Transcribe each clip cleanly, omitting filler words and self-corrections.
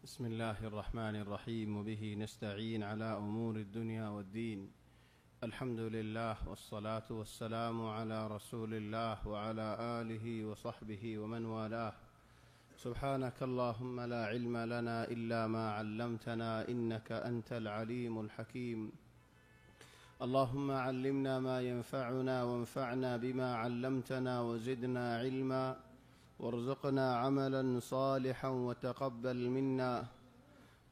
بسم الله الرحمن الرحيم وبه نستعين على أمور الدنيا والدين. الحمد لله والصلاة والسلام على رسول الله وعلى آله وصحبه ومن والاه. سبحانك اللهم لا علم لنا إلا ما علمتنا إنك أنت العليم الحكيم. اللهم علمنا ما ينفعنا وانفعنا بما علمتنا وزدنا علما وارزقنا عملا صالحا وتقبل منا.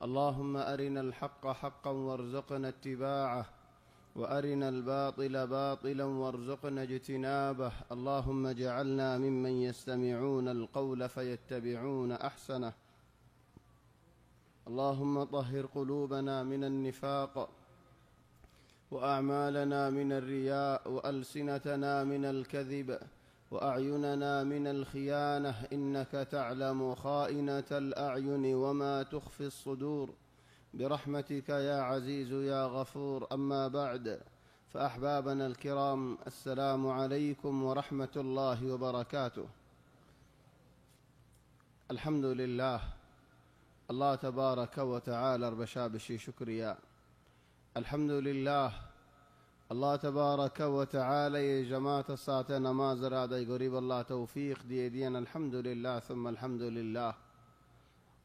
اللهم أرنا الحق حقا وارزقنا اتباعه وأرنا الباطل باطلا وارزقنا اجتنابه. اللهم اجعلنا ممن يستمعون القول فيتبعون أحسنه. اللهم طهر قلوبنا من النفاق وأعمالنا من الرياء وألسنتنا من الكذب وأعيننا من الخيانة، إنك تعلم خائنة الأعين وما تخفي الصدور، برحمتك يا عزيز يا غفور. أما بعد، فأحبابنا الكرام، السلام عليكم ورحمة الله وبركاته. الحمد لله، الله تبارك وتعالى بشابشي شكريا. الحمد لله، الله تبارك وتعالى جماعة الصلاة نماز رادي قريب الله توفيق دينا. الحمد لله ثم الحمد لله.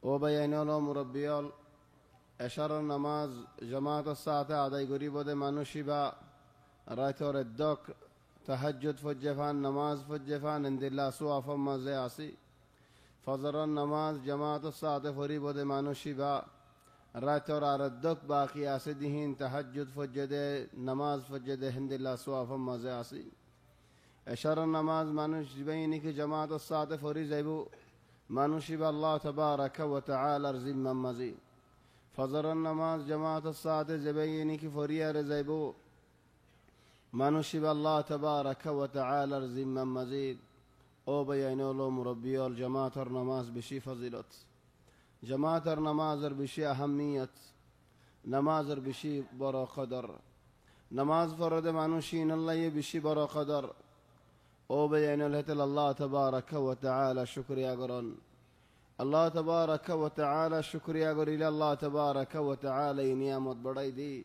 وبين الله مربيال اشار النماز جماعة الصلاة عدي قريب ودي مانوشي با رايتور الدوك تهجد فجفان نماز فجفان عند الله سوا فما زياسي فضر النماز جماعة الصلاة قريب ودي مانوشي با راتور آردک باقی آسدهین تهجد فجده نماز فجده هند الله سوا فما زیاسی اشار النماز مانوش بینی که جماعت الصلاة فوری زیبو مانوشی با الله تبارک و تعالی رزیم ممزی فضر النماز جماعت الصلاة زبینی که فوری رزیبو مانوشی با الله تبارک و تعالی رزیم ممزی. او بیانولو مربی الجماعت النماز بشی فضیلت جماعت نماز بشی اهمیت نماز بشی برا قدر نماز فرد مانوشین الله بشی برا قدر. او بیان الله تبارك وتعالى شکریہ گرن الله تبارك وتعالى شکریہ گری الله تبارك وتعالى نعمت بڑائی دی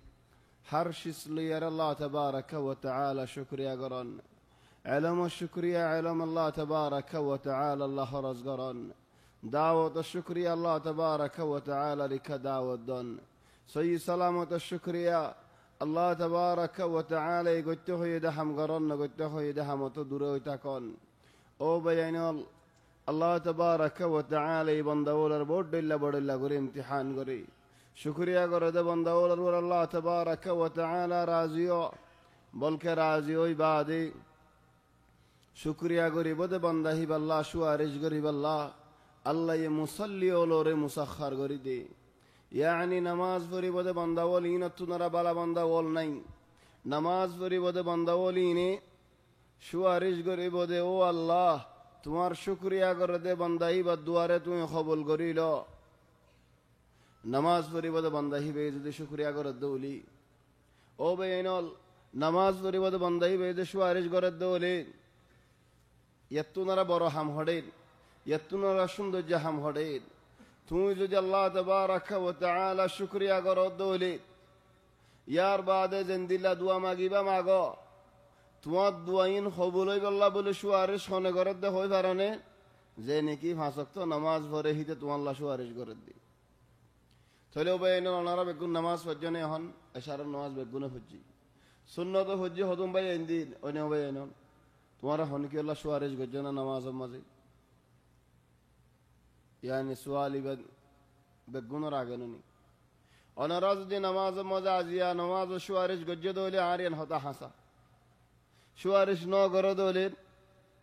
ہر شس لیر الله تبارك وتعالى شکریہ گرن علم الشکریہ علم الله تبارك وتعالى الله رزقرن دعوة الشكرية الله تبارك وتعالى لك دعوة دون سي سلامة الشكرية الله تبارك وتعالى قلته يدهم قرن قلته يدهم وتدروا تكون. او بيان الله تبارك وتعالى بندول البود إلا بود إلا قري امتحان قري شكرية قرد بندول الله تبارك وتعالى رازيو بلك رازيو عبادي شكرية قري بود بنده بالله شوارج قري بالله الله يمصلي ولور مسخر کری دی. یعنی نماز فری بده بنداول این تو نرا بالا بنداول نہیں نماز فری بده بنداول اینه شوارش کری بده او الله تمہار شکریہ کرده بندائی بد دواره تو قبول کری لو نماز فری بده بندائی بیده شکریہ کرده ولی. او بینال نماز فری بده بندائی بیده شوارش کرده ولی یتو نرا برو هم هدید يتنا رشم دو جهم هديد توجد الله تبارك وتعالى شكريا قرود دولي يار بعد زند الله دعا ماغيبا ماغو تواد دعاين قبولي بالله بول شوارش خونه قرد ده هوي فرانه زيني كيف حسكتو نماز فرهيت تو الله شوارش قرد دي تلو بيننا نرى بكون نماز فجنه هن اشار النماز بكون فجي سنة فجي هدوم بين دين انه بيننا تمہارا ہن کہ اللہ شوارش گجنا نماز مزي يعني سؤالي بقون راغنوني انا راز دي نماز مزازيا نماز شوارش گجدولي عارين هتا حسا شوارش نو گردولي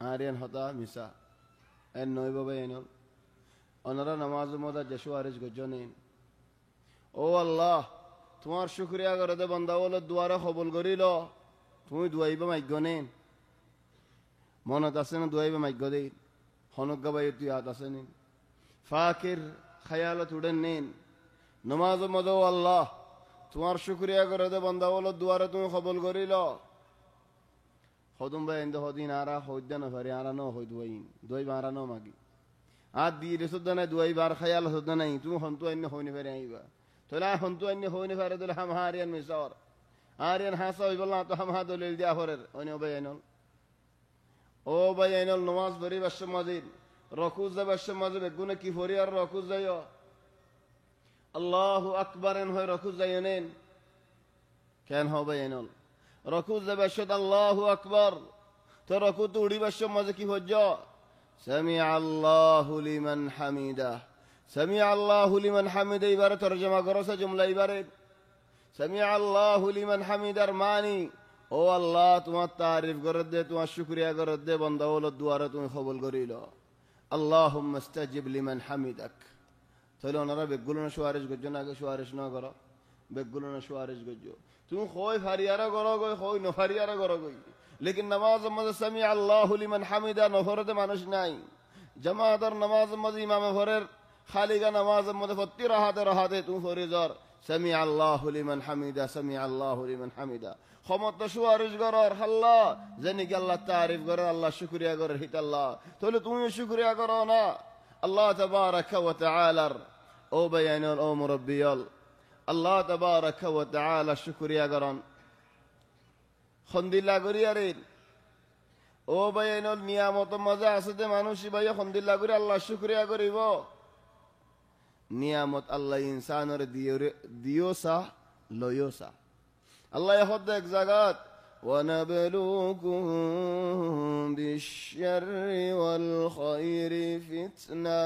عارين هتا مسا انو بابا ينول انا را نماز مزا شوارش گجنين. او الله تمہار شکریہ کرده بنداول دواره قبول کری لو تمہیں دعائی با مگنین مونا تسن دعائی با مگدید خنق گبایت یاد تسنین فاکر خیالت اڑنین نماز مدو الله تمہار شکریہ کرده بنداول دواره تمہیں قبول کری لو خودم با انده خودین آرا خود دن فری آرا نو خود دوائین دوئی بارا نو مگی আর দিয়ে শুদ্ধ নাই দুইবার খায়াল শুদ্ধ নাই তুমি হন্তু অন্য হইনি ফেরে আইবা তোলা হন্তু অন্য হইনি ফেরে তোলে হাম হারিয়ান মিশর আরিয়ান হাসা হইব না তো হাম হা দলিল দিয়া হরের অন্য ভাই আইনল ও ভাই আইনল নমাজ পড়ি বাস মাজিদ রকুজ যাবাস মাজিদ বেগুনে কি ফরি আর রকুজ যাইও আল্লাহু আকবার এন হয় রকুজ যাইনেন কেন হবে আইনল রকুজ যাবাস আল্লাহু আকবার তো রকু তো উড়ি বাস মাঝে কি হজ্জ সামিআ আল্লাহু লিমান হামিদা সামিআ আল্লাহু লিমান হামিদা এবারে তরজমা করছে জুমলা এবারে সামিআ আল্লাহু লিমান হামিদার মানি ও আল্লাহ তোমার তারিফ করে দে তোমার শুকরিয়া করে দে বান্দা হলো দুয়ারে তুমি কবুল করিল আল্লাহুম্মা ইস্তাজিব লিমান হামিদাক তাহলে ওনারা বেগুলো না সুয়ারিশ গজ্জ না আগে সুয়ারিশ না করো বেগুলো না সুয়ারিশ গজ্জ তুমি কই ফারিয়ারা করো গই কই নফারিয়ারা করো গই लेकिन नमाज मजे समी अल्लाहु लिमन हमिदा नफरत मानुष নাই জামাতের নামাজ মধ্যে ইমামে ফরের খালিগা নামাজ মধ্যে ফত্তি রাহাতে তুমি ফরি জর সামি আল্লাহু লিমান হামিদা সামি আল্লাহু লিমান হামিদা ক্ষমত সুয়ারিশ গরর আল্লাহ জানি কি আল্লাহ তারিফ করে আল্লাহ শুকরিয়া করে হিত আল্লাহ তাহলে তুমি শুকরিয়া করো না আল্লাহ তাবারাকা ওয়া তাআলা ও বায়ানুল ও মুরাব্বিয়াল আল্লাহ তাবারাকা ওয়া তাআলা শুকরিয়া করন খন্দিল্লা করি আরে ও ভাই এনল নিয়ামত মজা আছে যে মানুষই ভাই খন্দিল্লা করে আল্লাহ শুকরিয়া করিব নিয়ামত আল্লাহ ইনসানের দিও সা লয়ো সা আল্লাহ হদ এক জায়গাত ওয়ানাবলুকুম বিশ-শাররি ওয়াল খায়রি ফিতনা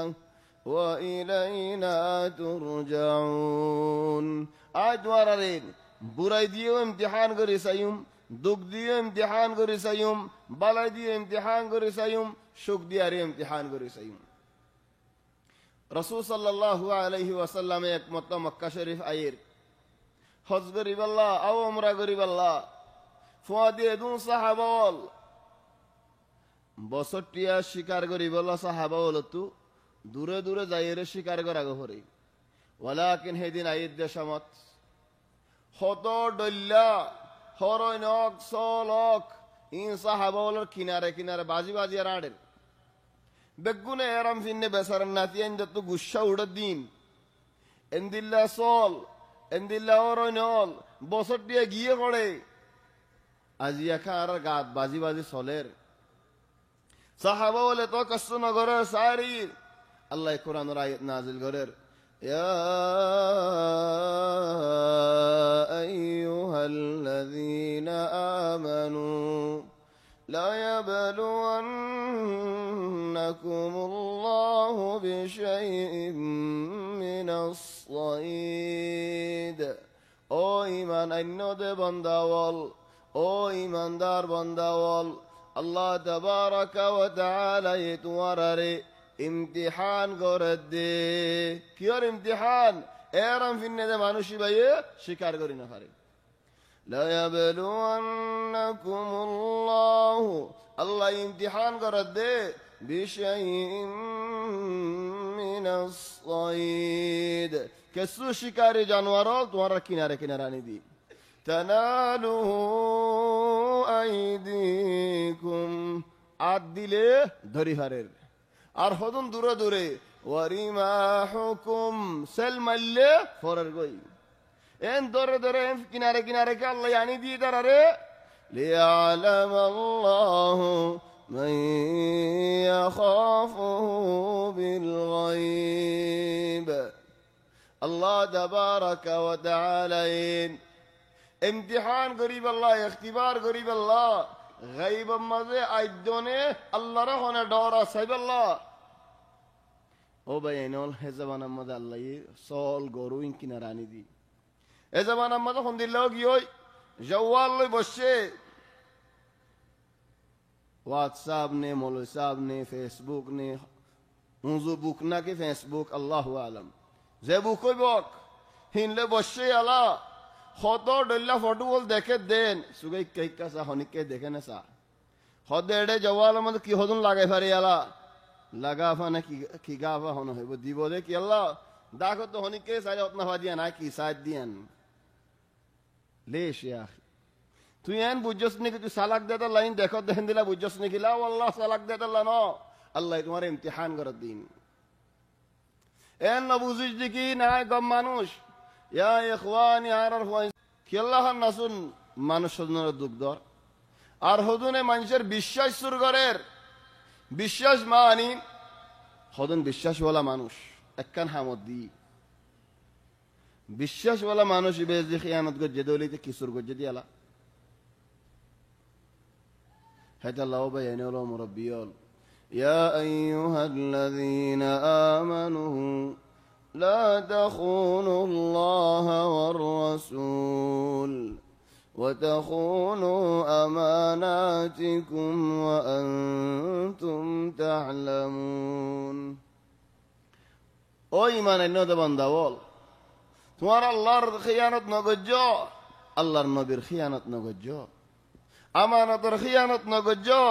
ওয়া ইলাইনা তুরজাউন আজ ওয়ারারে বুরাই দিও ইমতিহান করি সাইয়ুম দুঃখ দিয়ে ইমতিহান করে সাইয়ুম বালাই দিয়ে ইমতিহান করে সাইয়ুম সুখ দিয়ে ইমতিহান করে সাইয়ুম রাসূল সাল্লাল্লাহু আলাইহি ওয়াসাল্লাম এক মক্কা মক্কা শরীফ আইর হজ গরিব আল্লাহ আও উমরা গরিব আল্লাহ ফুয়াদি দুন সাহাবাওয়াল বছরটিয়া শিকার গরিব আল্লাহ সাহাবাওয়াল তু দূরে দূরে যাইরে শিকার করা গহরে ওয়ালাকিন হেদিন আইদ দেশামত হত ডল্লা হরই নক সলক ইন সাহাবাওয়ালার কিনারে কিনারে বাজি বাজি আর আড়ের বেগুনে এরাম ফিন্নে বেসারান নাতিয়ান যত গুসা উড়ে দিন এন্দিল্লা সল এন্দিল্লা হরই নল বছর দিয়ে গিয়ে পড়ে আজিয়া খার গাত বাজি বাজি সলের সাহাবাওয়ালে তো কষ্ট নগরের সারির আল্লাহ কোরআনের আয়াত নাজিল করের يا أيها الذين آمنوا لا يبلونكم الله بشيء من الصيد ও ঈমান আইনদে বান্দাওয়াল ও ঈমানদার বান্দাওয়াল আল্লাহ তাবারাকা ওয়া তাআলা তোমারে ইমতিহান করে দে কিয়র ইমতিহান এরাম ফিন্নে যে মানুষই ভাইয়ে স্বীকার করি না পারে লা ইয়াবলুওয়ান্নাকুমুল্লাহু আল্লাহ ইমতিহান করে দে বিশাইইন মিনাস সাইদ কিছু শিকারী জানোয়ার তোমার কিনারে কিনারে আনি দি তানালু আইদিকুম আদ দিলে ধরি হারের আর হদন দূরে দূরে ওয়ারিমাহুকুম সেল মারলে ফরের গই এন ধরে ধরে কিনারে কিনারে কে আল্লাহ আনি দিয়ে তারারে লিয়ালাম আল্লাহু মান ইয়াখাফুহু বিল গায়ব আল্লাহ তাবারাকা ওয়া তাআলা ইমতিহান গরিব আল্লাহ ইখতিবার গরিব আল্লাহ গায়ব মাঝে আইদনে আল্লাহর হনে ডর আছে আল্লাহ ও ভাই এনল হে জামানার মধ্যে আল্লাহ সল গরু কিনা রানি দি এ জামানার মধ্যে হন্দিল্লাহ কি ওই জওয়াল লই বসে হোয়াটসঅ্যাপ নে মৌলভী সাহেব নে ফেসবুক নে হুজু বুক না কি ফেসবুক আল্লাহু আলম যে বুক হইব হিনলে বসে আলা হত ডল্লা ফটো বল দেখে দেন সুগাই কেকা সা হনিকে দেখে না সা হদে এডে জওয়াল মধ্যে কি হদুন লাগাই ফারি আলা লাগা ফানে কি গাফা হন হইব দিব দে কি আল্লাহ দেখো তো হনিকে সাইড অতনা ভাদিয়া না কি সাইড দিয়ান লেশ ইয়া তুই এন বুঝছস নাকি তুই সালাক দেতা লাইন দেখো দেন দিলা বুঝছস নাকি লা আল্লাহ সালাক দেতা লা ন আল্লাহ তোমার ইমতিহান করে দিন এন না বুঝিস দেখি না গম মানুষ ইয়া ইখওয়ানি আর কি আল্লাহর নাসুন মানুষ সদনের দুঃখ দর আর হদুনে মানুষের বিশ্বাস শুরু করের বিশ্বাস মানি হদন বিশ্বাসওয়ালা মানুষ একখান হামদ দি বিশ্বাসওয়ালা মানুষ বেশ যে খিয়ানত গজ্জে দলিতে কিশোর গজ্জে দিয়ালা هذا الله بيان له مربيال يا أيها الذين آمنوا لا تخونوا الله والرسول وتخونوا أماناتكم وأنتم تعلمون أو إيمان النود بندوال تمہار اللہ خیانت نہ گجو اللہ نبیر خیانت نہ گجو আমানতের খিয়ানত না গজ্জো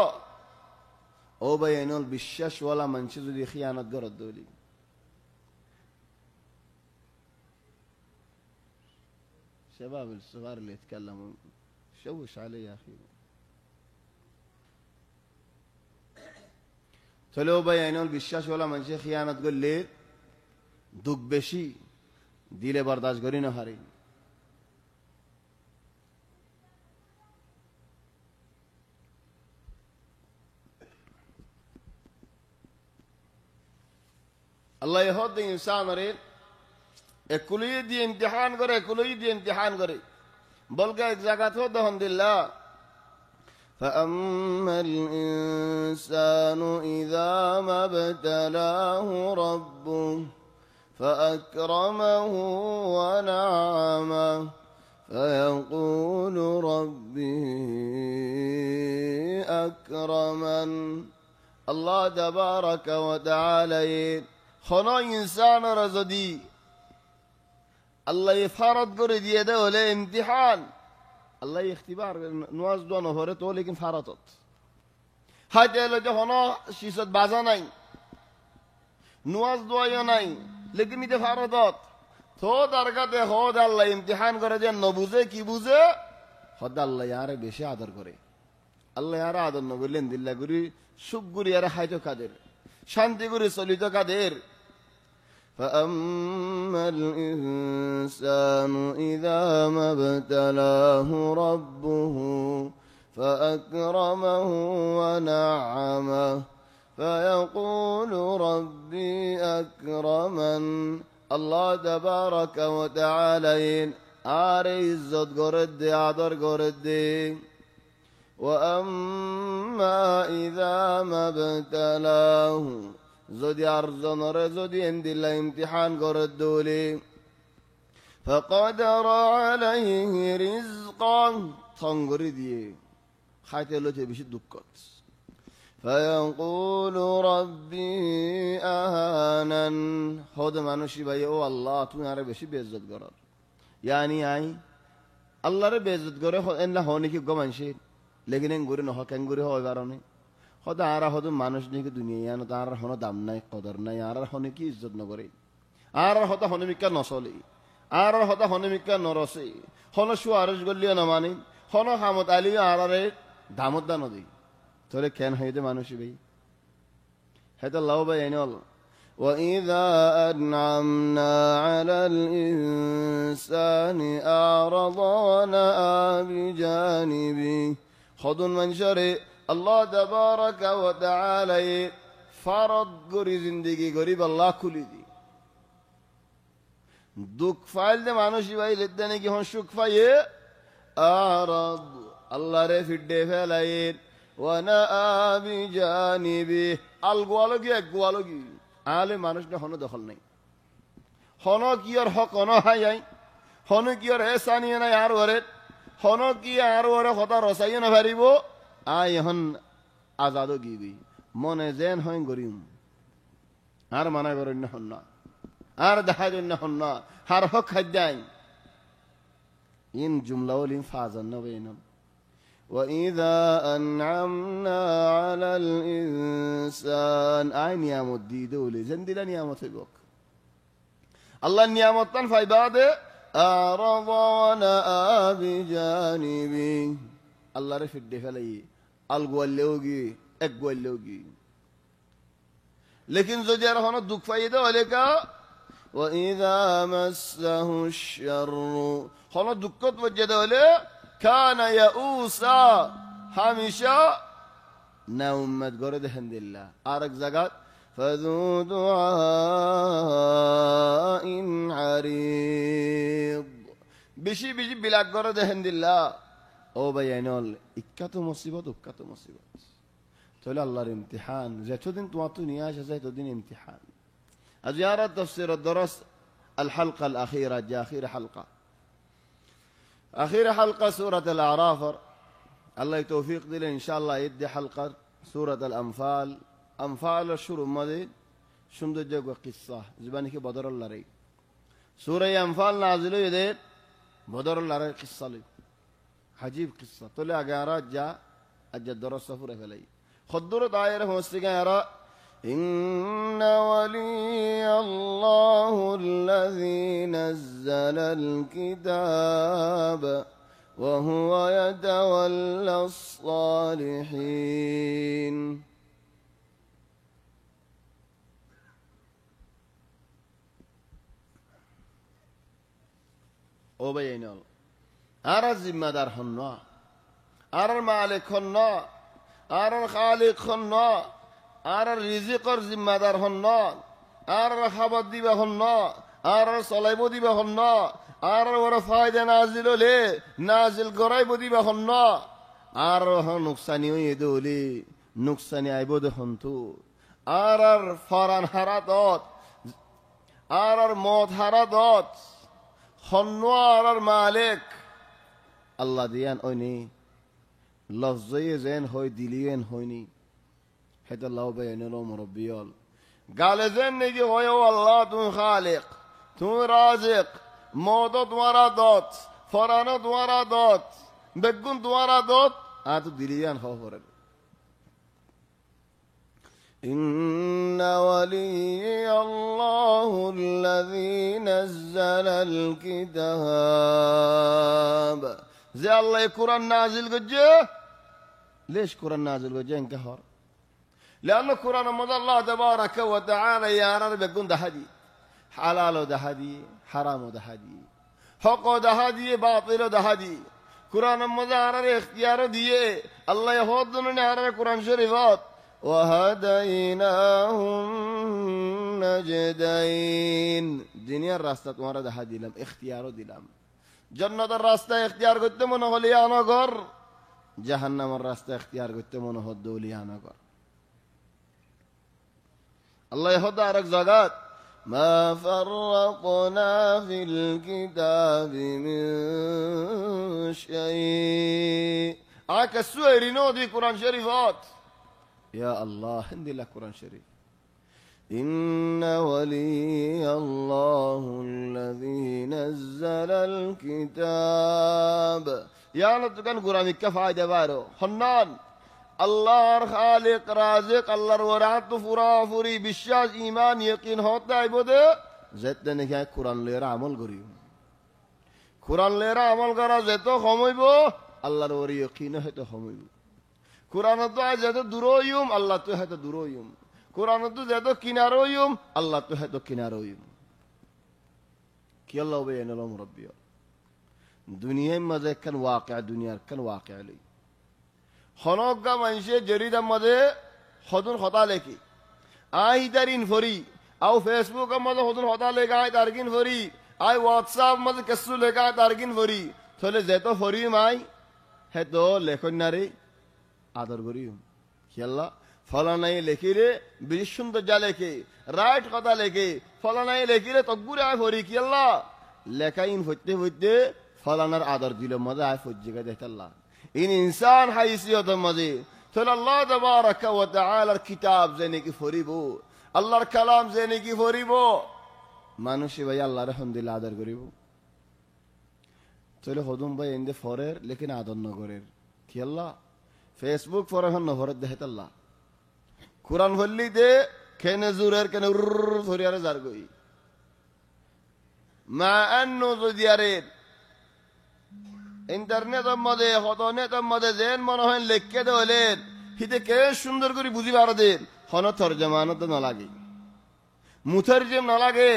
ও বাইনুল বিশ্বাস ওয়ালা মানুষ যদি খিয়ানত গরদ দলি شباب الصغار اللي يتكلموا شوش علي يا اخي تلو বাইনুল বিশ্বাস ওয়ালা মানুষ খিয়ানত করলে দুঃখ বেশি দিলে বরদাস্ত করি না হারি আল্লাহ হদ ইনসানের একুলি দিয়ে ইমতিহান করে একুলি দিয়ে ইমতিহান করে বলকে এক জায়গা তো আলহামদুলিল্লাহ فأما الإنسان إذا ما ابتلاه ربه فأكرمه ونعمه فيقول ربي أكرمن الله تبارك وتعالى خنا إنسان رزدي الله يفرض করে দিয়ে দেয় হলে ইমতিহান الله اختبار نواز دو نفره تو لیکن فرضت হাতে এলো যখন শিশত বাজা নাই নওয়াজ দোয়া নাই লেকিন ইতে ফারদত তো দরকাতে হদ আল্লাহ ইমতিহান করে যে নবুজে কি বুঝে হদ আল্লাহ ইয়ারে বেশি আদর করে আল্লাহ ইয়ারে আদর ন করলেন দিল্লা গুরি সুখ গুরি ইয়ারে হাইতো কাদের শান্তি গুরি চলিত কাদের فأما الإنسان إذا ما ابتلاه ربه فأكرمه ونعمه فيقول ربي أكرمن الله تبارك وتعالى عزت قرد عذر قرد وأما إذا ما ابتلاه যদি আরজনরে যদি এন্দিল্লা ইমতিহান করে দোলে فقدر عليه رزقا থঙ্গরি দিয়ে খাইতে লইতে বেশি দুঃখ فيقول ربي أهانن হদ মানুষই ভাই ও আল্লাহ তুমি আরে বেশি বেইজ্জত করো ইয়ানি আই আল্লাহরে বেইজ্জত করে এন্লা হনি কি গমানছে লেকিন এঙ্গুরি নহ কেঙ্গুরি হয় বারনে হদ আরা হদ মানুষ নাকি দুনিয়া না তার হন দাম নাই কদর নাই আর হনে কি ইজ্জত নকরে আর হদ হনমিকা নচলে আর হদ হনমিকা নরসে হন সুয়ারস গলিও না মানে হন হামত আলী আরারে দামত দা নদী তোরে কেন হইতে মানুষই ভাই হেতা লাও ভাই এনল وإذا أنعمنا على الإنسان أعرض ونأى بجانبه خذوا منشره الله تبارك وتعالى فرض করি জিন্দেগি গরিব আল্লাহ খুলি দি দুঃখ ফাইলতে মানুষই ভাই লেদে নাকি হন সুখ পাইয়ে আরদ আল্লাহ রে ফিডে ফেলাই ওয়ানা বিজানিবি আল গোয়ালগি এক গোয়ালগি আলে মানুষ না হন দখল নাই হন কি আর হক হন হাই হন কি আর এসানিয়ে নাই আর ওরে হন কি আর ওরে কথা রসাইয়ে না পারিব আই হন আজাদও গিবি মনে যেন হয় গরিম আর মানা করেন না হন না আর দেখা দেন না হন না আর হক খাদ্যাই ইন জুমলাউলিন ফাজান নবেন وإذا أنعمنا على الإنسان أي نعمت دي دولي زندلا نعمت بك الله نعمت تنفع بعد أعرض ونأى بجانبه الله رفع الدفلي الغوالوغي اغوالوغي लेकिन जो जरा होना दुख फायदा वाले का وإذا مسه الشر خلا دكت وجد ولا كان يئوسا هميشا نومت قرد الحمد لله أرك زكاة فذو دعاء عريض بشي بلا قرد الحمد لله أو بيانول إكتو مصيبة وكتو مصيبة تقول الله الامتحان زيتو دين تواتوني يا زيتو دين امتحان زيارة تفسير الدرس الحلقة الأخيرة جاء أخير حلقة سورة الأعراف الله يتوفيق دي إن شاء الله يدي حلقة سورة الأنفال أنفال الشروع ماذا شمد جاء قصة زباني كي بدر الله ري سورة أنفال نازلوا يدير بدر الله ري قصة لي عجيب قصة طلع أجارات جاء أجد درس سفرة فلي خدور دائرة مستقى إن ولي الله الذي نزل الكتاب وهو يتولى الصالحين أو بينال أرى الزمدار خنا أرى المالك خنا أرى الخالق خنا أرى الرزق الزمدار خنا أرى الخبر دي بخنا أرى الصليب دي بخنا أرى ورفايد نازل لي نازل قريب دي بخنا أرى نقصاني يدولي نقصاني عبود خنتو أرى فران حرادات أرى موت حرادات خنوا أرى المالك الله ديان أوني لفظي زين هوي دليين هوني حد الله بيان له مربيال قال زين نجي هوي والله تون خالق تون رازق موضوع ورادات فرانات ورادات بقون ورادات آتو دليان خوفر إن ولي الله الذي نزل الكتاب زي الله القرآن نازل قجة ليش قرآن نازل قجة انكهر لأن القرآن مضى الله تبارك وتعالى يا رب بقون ده هدي حلال ده هدي حرام ده هدي حق ده هدي باطل ده هدي قرآن مضى على اختيار ديه الله يهودنا على القرآن شريفات وهديناهم نجدين دنيا الراستة تمہارا ده هدي لم اختياره دلم جنة الراستة اختيار قلت منه ليانا قر جهنم الراستة اختيار قلت منه ليانا قر الله يهدى عرق زغات ما فرقنا في الكتاب من شيء عكسوا رينودي قرآن شريفات يا الله هندي لك قرآن شريف إن ولي الله الذي نزل الكتاب يا نتكن قرآن كفاية دبارو حنان الله خالق رازق الله ورعت فرافري بالشاز إيمان يقين ہوتا ہے بودے زیت نے کیا قرآن لیرا عمل کریو قرآن لیرا عمل کرا زیتو خمویبو الله ور يقين ہے تو خمویبو قرآن تو زیتو درویوم الله تو ہے تو درویوم قرآن تو زیتو کنارویوم الله تو ہے تو کنارویوم کی الله بین الله مربی دنیا مزه کن واقع دنیا کن واقع لی خنوگا منشه جريدة مده خدون خطا لکی آی دارین فری او فیسبوک مده خدون خطا لگا آی دارگین فری آی واتساپ مده کسو لگا دارگین فری توله زیتو فریم آی هدو لیکن نری آدر بریم کیالله فلانای لکی ره بیشون تو جا لکی رایت خطا لکی فلانای لکی ره تقبور آی فری کیالله لکا این فجته فلانر آدر دیلو مده آی فجگه دهت الله إن إنسان حيثية مزي تل الله تبارك وتعالى الكتاب زينك فريبو الله الكلام زينك فريبو ما نشي بيا الله رحم دل عادر قريبو تل خدوم بيا عند فورر لكن عادر نقرر كي الله فيسبوك فورر هن نفرد ده الله قرآن فلي ده كن زورر كن فوريار زارقوي مع أنه زديارين ইন্টারনেট মধ্যে হতনেট মধ্যে যেন মনে হয় লেখকে দেওয়ালেন হিতে কে সুন্দর করে বুঝি পারো দেন হন তর্জমানো তো না লাগে মুতারজম না লাগে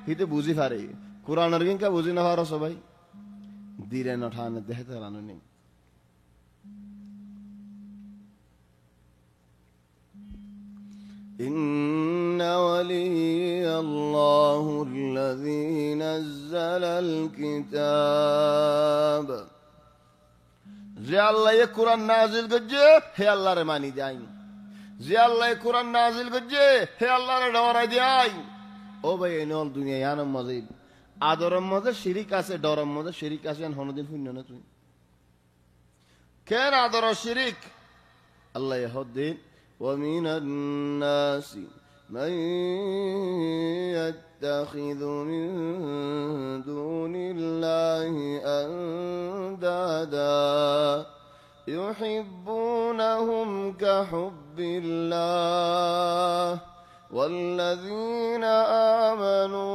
হিতে বুঝি পারে কোরআনের কিনকা বুঝি না পারো সবাই দিলে নঠানে দেহতে রানো নেই إن ولي الله الذي نزل الكتاب যে আল্লাহ কোরআন নাজিল করছে হে আল্লাহরে মানি যাই যে আল্লাহ কোরআন নাজিল করছে হে আল্লাহরে ডরাই যাই ও ভাই এনল দুনিয়া ইয়ানম মজে আদরম মজে শিরিক আছে ডরম মজে শিরিক আছে হনদিন শুননা না তুই কেন আদর শিরিক আল্লাহ হদ্দিন ومن الناس من يتخذ من دون الله أندادا يحبونهم كحب الله والذين آمنوا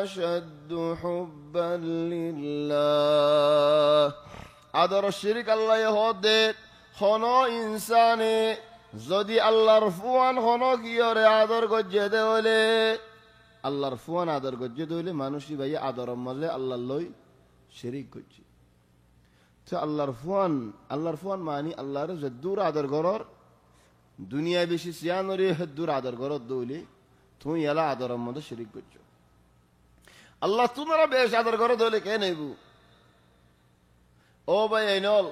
أشد حبا لله আদর শিরিক আল্লাহ হদ্দিন হন ইনসানে যদি আল্লাহর ফুয়ান হন কিয়রে আদর গজ্জে দে হলে আল্লাহর ফুয়ান আদর গজ্জে দে হলে মানুষই ভাই আদর মাঝে আল্লাহর লই শিরিক করছে তো আল্লাহর ফুয়ান মানি আল্লাহর যদ্দুর আদর গরর দুনিয়া বেশি সিয়ানরে হদ্দুর আদর গরর দৌলে তুই এলা আদর মধ্যে শিরিক করছো আল্লাহ তোমরা বেশ আদর গরর দৌলে কে নেবু ও ভাই আইনল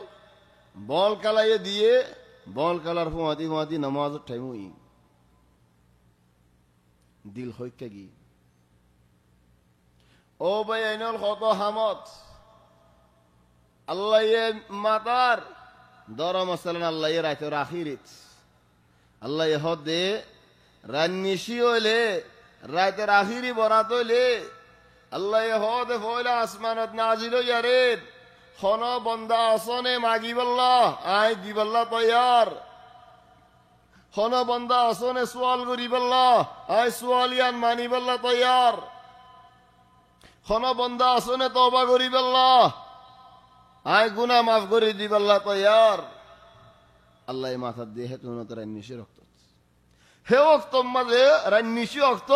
বল কালাইয়ে দিয়ে বল কালার ফুয়াতি নামাজ টাইমই দিল হইকা গি ও ভাই আইনল কত হামত আল্লাহ মাতার দরম আসলেন আল্লাহ রাইতে রাখিরিত আল্লাহ হদে রান্নিশি হইলে রাইতে রাখিরি বরাত হইলে আল্লাহ হদে ফয়লা আসমানত নাজিল হইয়ারে হন বন্দা আসনে মাগিবাল্লাহ আই দিবাল্লাহ তৈয়ার হন বন্দা আসনে সোয়াল করিবাল্লাহ আই সোয়ালিয়ান মানিবাল্লাহ তৈয়ার হন বন্দা আসনে তওবা করিবাল্লাহ আই গুনাহ মাফ করে দিবাল্লাহ তৈয়ার আল্লাহ মাথার দিয়ে হেতু রান্নিশি রক্ত হে ওক্ত মাঝে রান্নিশি রক্ত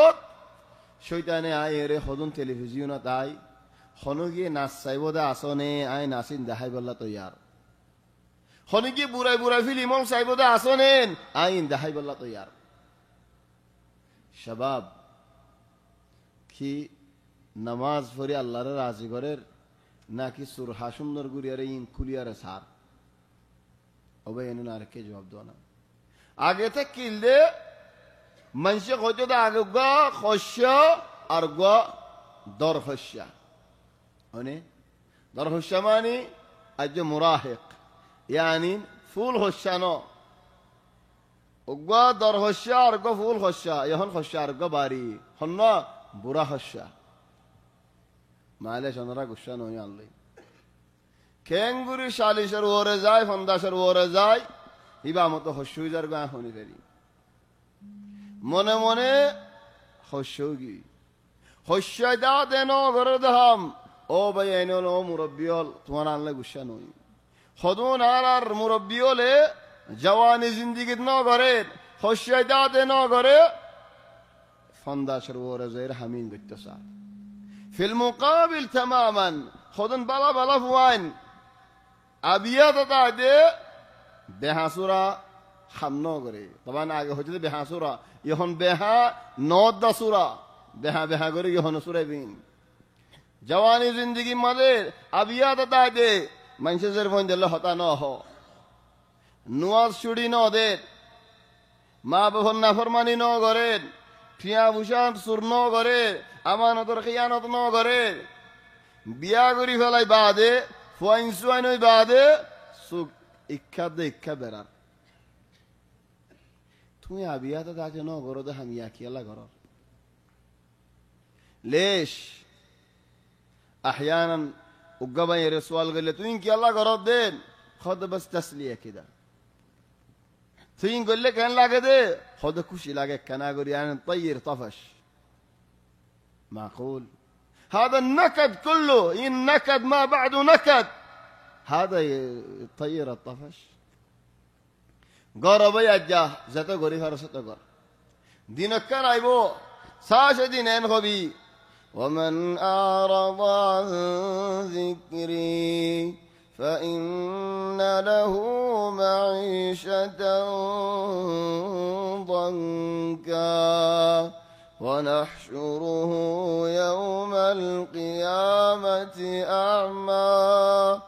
শয়তানে আয় এরে হদন টেলিভিশনত আই হনগিয়ে নাচ চাইব দা আসনে আই নাচিন দেখাই বললা তৈয়ার হনগিয়ে বুড়াই ফিলিম চাইব দা আসনেন আইন দেখাই বললা তৈয়ার শাবাব কি নামাজ পড়ে আল্লাহর রাজি করের নাকি সুরহা সুন্দর গুড়িয়ারে ইন কুলিয়ারে সার ওবে এনে আর কে জবাব দেওয়া না আগে থেকে কিলদে মানুষে হয়তো দা আগে গ শস্য আর গ দর শস্য هوني ضرب الشماني أجو مراهق يعني فول خشانو وقوا ضرب الشار قوا فول خشا يهون خشار قوا باري هنا برا خشا معلش أنا راك خشانو يالله كينغوري شالي شر ورزاي فندا شر ورزاي يبقى متو خشوي زر قوا هوني فري মনে خشوجي خشا دا دينو غردهم ও ভাই আইনল ও মুরব্বিয়ল তোমার আল্লাহ গুসা নই হদুন আর মুরব্বিয়লে জওয়ানি জিন্দিগিত ন করে হস্যাইদাতে ন করে ফন্দাসের ওরে জের হামিন গইতেছা ফিল মুকাবিল তামামান হদুন বালা ফুয়াইন আবিয়াত তাদে বেহাসুরা হামন করে তখন আগে হইতে বেহাসুরা এখন বেহা নদ দাসুরা বেহা করে এখন সুরে বিন জওয়ানি জিন্দগি মাঝে আবিয়াত তাদে মানুষের মধ্যে হতা ন হ নুয়াজ ছুড়ি ন দে মা বাবার নাফরমানি ন করে ঠিয়া ভূষণ সুর ন করে আমানতর খিয়ানত ন করে বিয়া করি ফেলাই বাদে ফুয়াইন সুয়াইন বাদে সুখ ইচ্ছা বেড়ার তুমি আবিয়াত তাকে ন করো দে হামিয়া কিয়ালা করো লেশ احيانا وقبا يرسوال قال له توين كي الله قرب دين خد بس تسليه كده توين قال لك ان لاقى ده خد كوشي لاقى كان اقول يعني طير طفش معقول هذا النكد كله ان نكد ما بعده نكد هذا يطير الطفش قرب يجاه زته غري فرسته قر دينك كان ايبو ساشدين ان خبي ومن أعرض عن ذكري فإن له معيشة ضنكا ونحشره يوم القيامة أعمى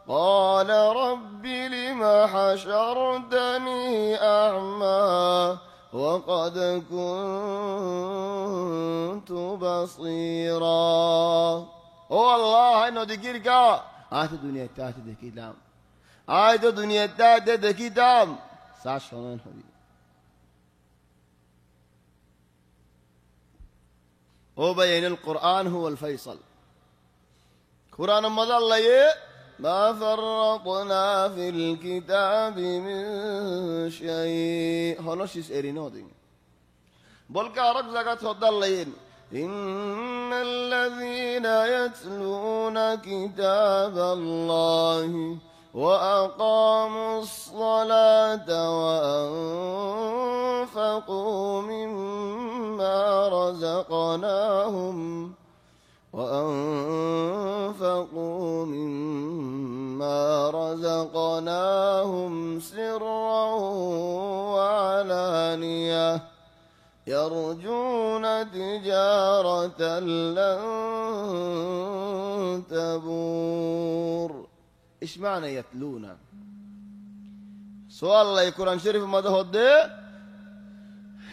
قال رب لم حشرتني أعمى وقد كنت بصيرا. او الله انه ذكرك آت دنیا تحت دکیدم آیت دنیا تحت دکیدم ساشونن هبی وبين القرآن هو الفيصل قرآن مضى ما فرطنا في الكتاب من شيء هنوشيس ارينودين بولكا رك زكاة هدالين إن الذين يتلون كتاب الله وأقاموا الصلاة وأنفقوا مما رزقناهم سرا وعلانية يرجون تجارة لن تبور. إيش معنى يتلون؟ سؤال الله القرآن الشريف ماذا هو ده؟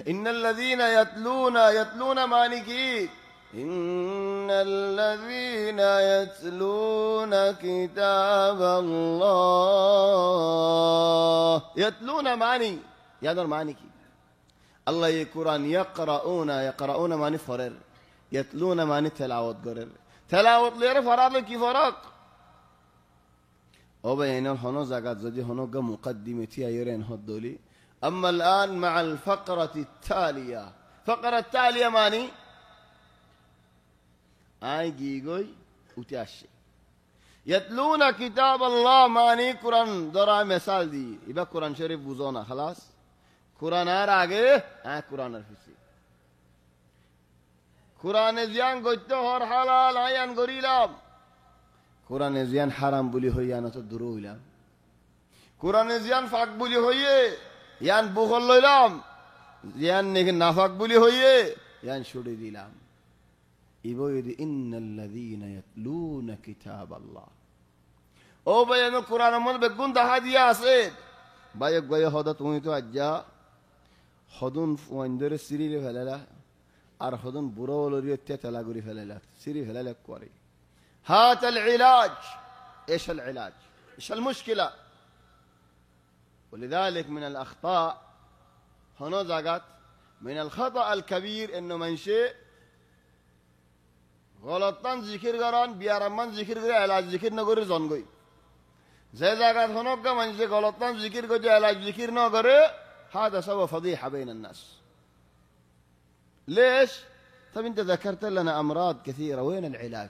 إن الذين يتلون معنى إن الذين يتلون كتاب الله يتلون معني يادر معني كي الله القرآن يقرؤون معني فرر يتلون معني تلاوت قرر تلاوت لير فرار كي فرق أو بيننا هنو زكاة زدي هنو مقدمتي يرين هدولي. أما الآن مع الفقرة التالية فقرة التالية معني آي جيجوي وتاشي يتلون كتاب الله معني قرآن درا مثال دي إبا قرآن شريف بوزونا خلاص قرآن آراغي قرآن الفسي قرآن زيان قجتو هر حلال آيان غريلام قرآن زيان حرام بولي هوي أنا تدرو إلام قرآن زيان فاق بولي هوي يان بخل إلام زيان نفاق بولي هوي يان شوري ديلام يقول إن الذين يتلون كتاب الله أو بيان القرآن من بقول ده هدية أسيد بايق بايق هذا تومي تو أجا هذون ويندر سيري فللا أر هذون برول ريت تلاقوري فللا سيري فللا كوري. هذا العلاج. إيش العلاج؟ إيش المشكلة؟ ولذلك من الأخطاء هنا زاقت من الخطأ الكبير إنه من شيء غلطان ذكر قران بيارمان ذكر قران علاج ذكر نقول زنقوي زي زاقت هناك من شيء غلطان ذكر قران علاج ذكر نقول هذا سوى فضيحة بين الناس. ليش؟ طب أنت ذكرت لنا أمراض كثيرة وين العلاج؟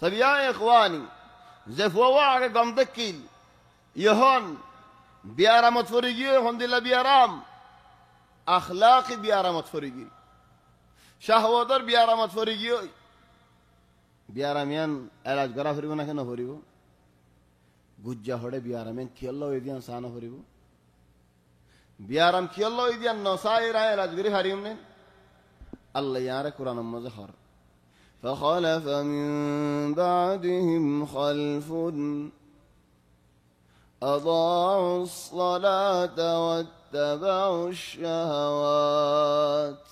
طب يا إخواني زي فواعك قم دكيل يهون بيارا متفرجي الحمد لله بيارام أخلاقي بيارا متفرجي شهوتر بيارا متفرجي بياراميان علاج غرا فريبو نا كنا فريبو گجا هوڑے بيارامين كيالله يديان سانا فريبو بيارام كيالله يديان نصائر علاج غري فريمن الله يارا قرآن مزخر فخلف من بعدهم خلف أضاعوا الصلاة واتبعوا الشهوات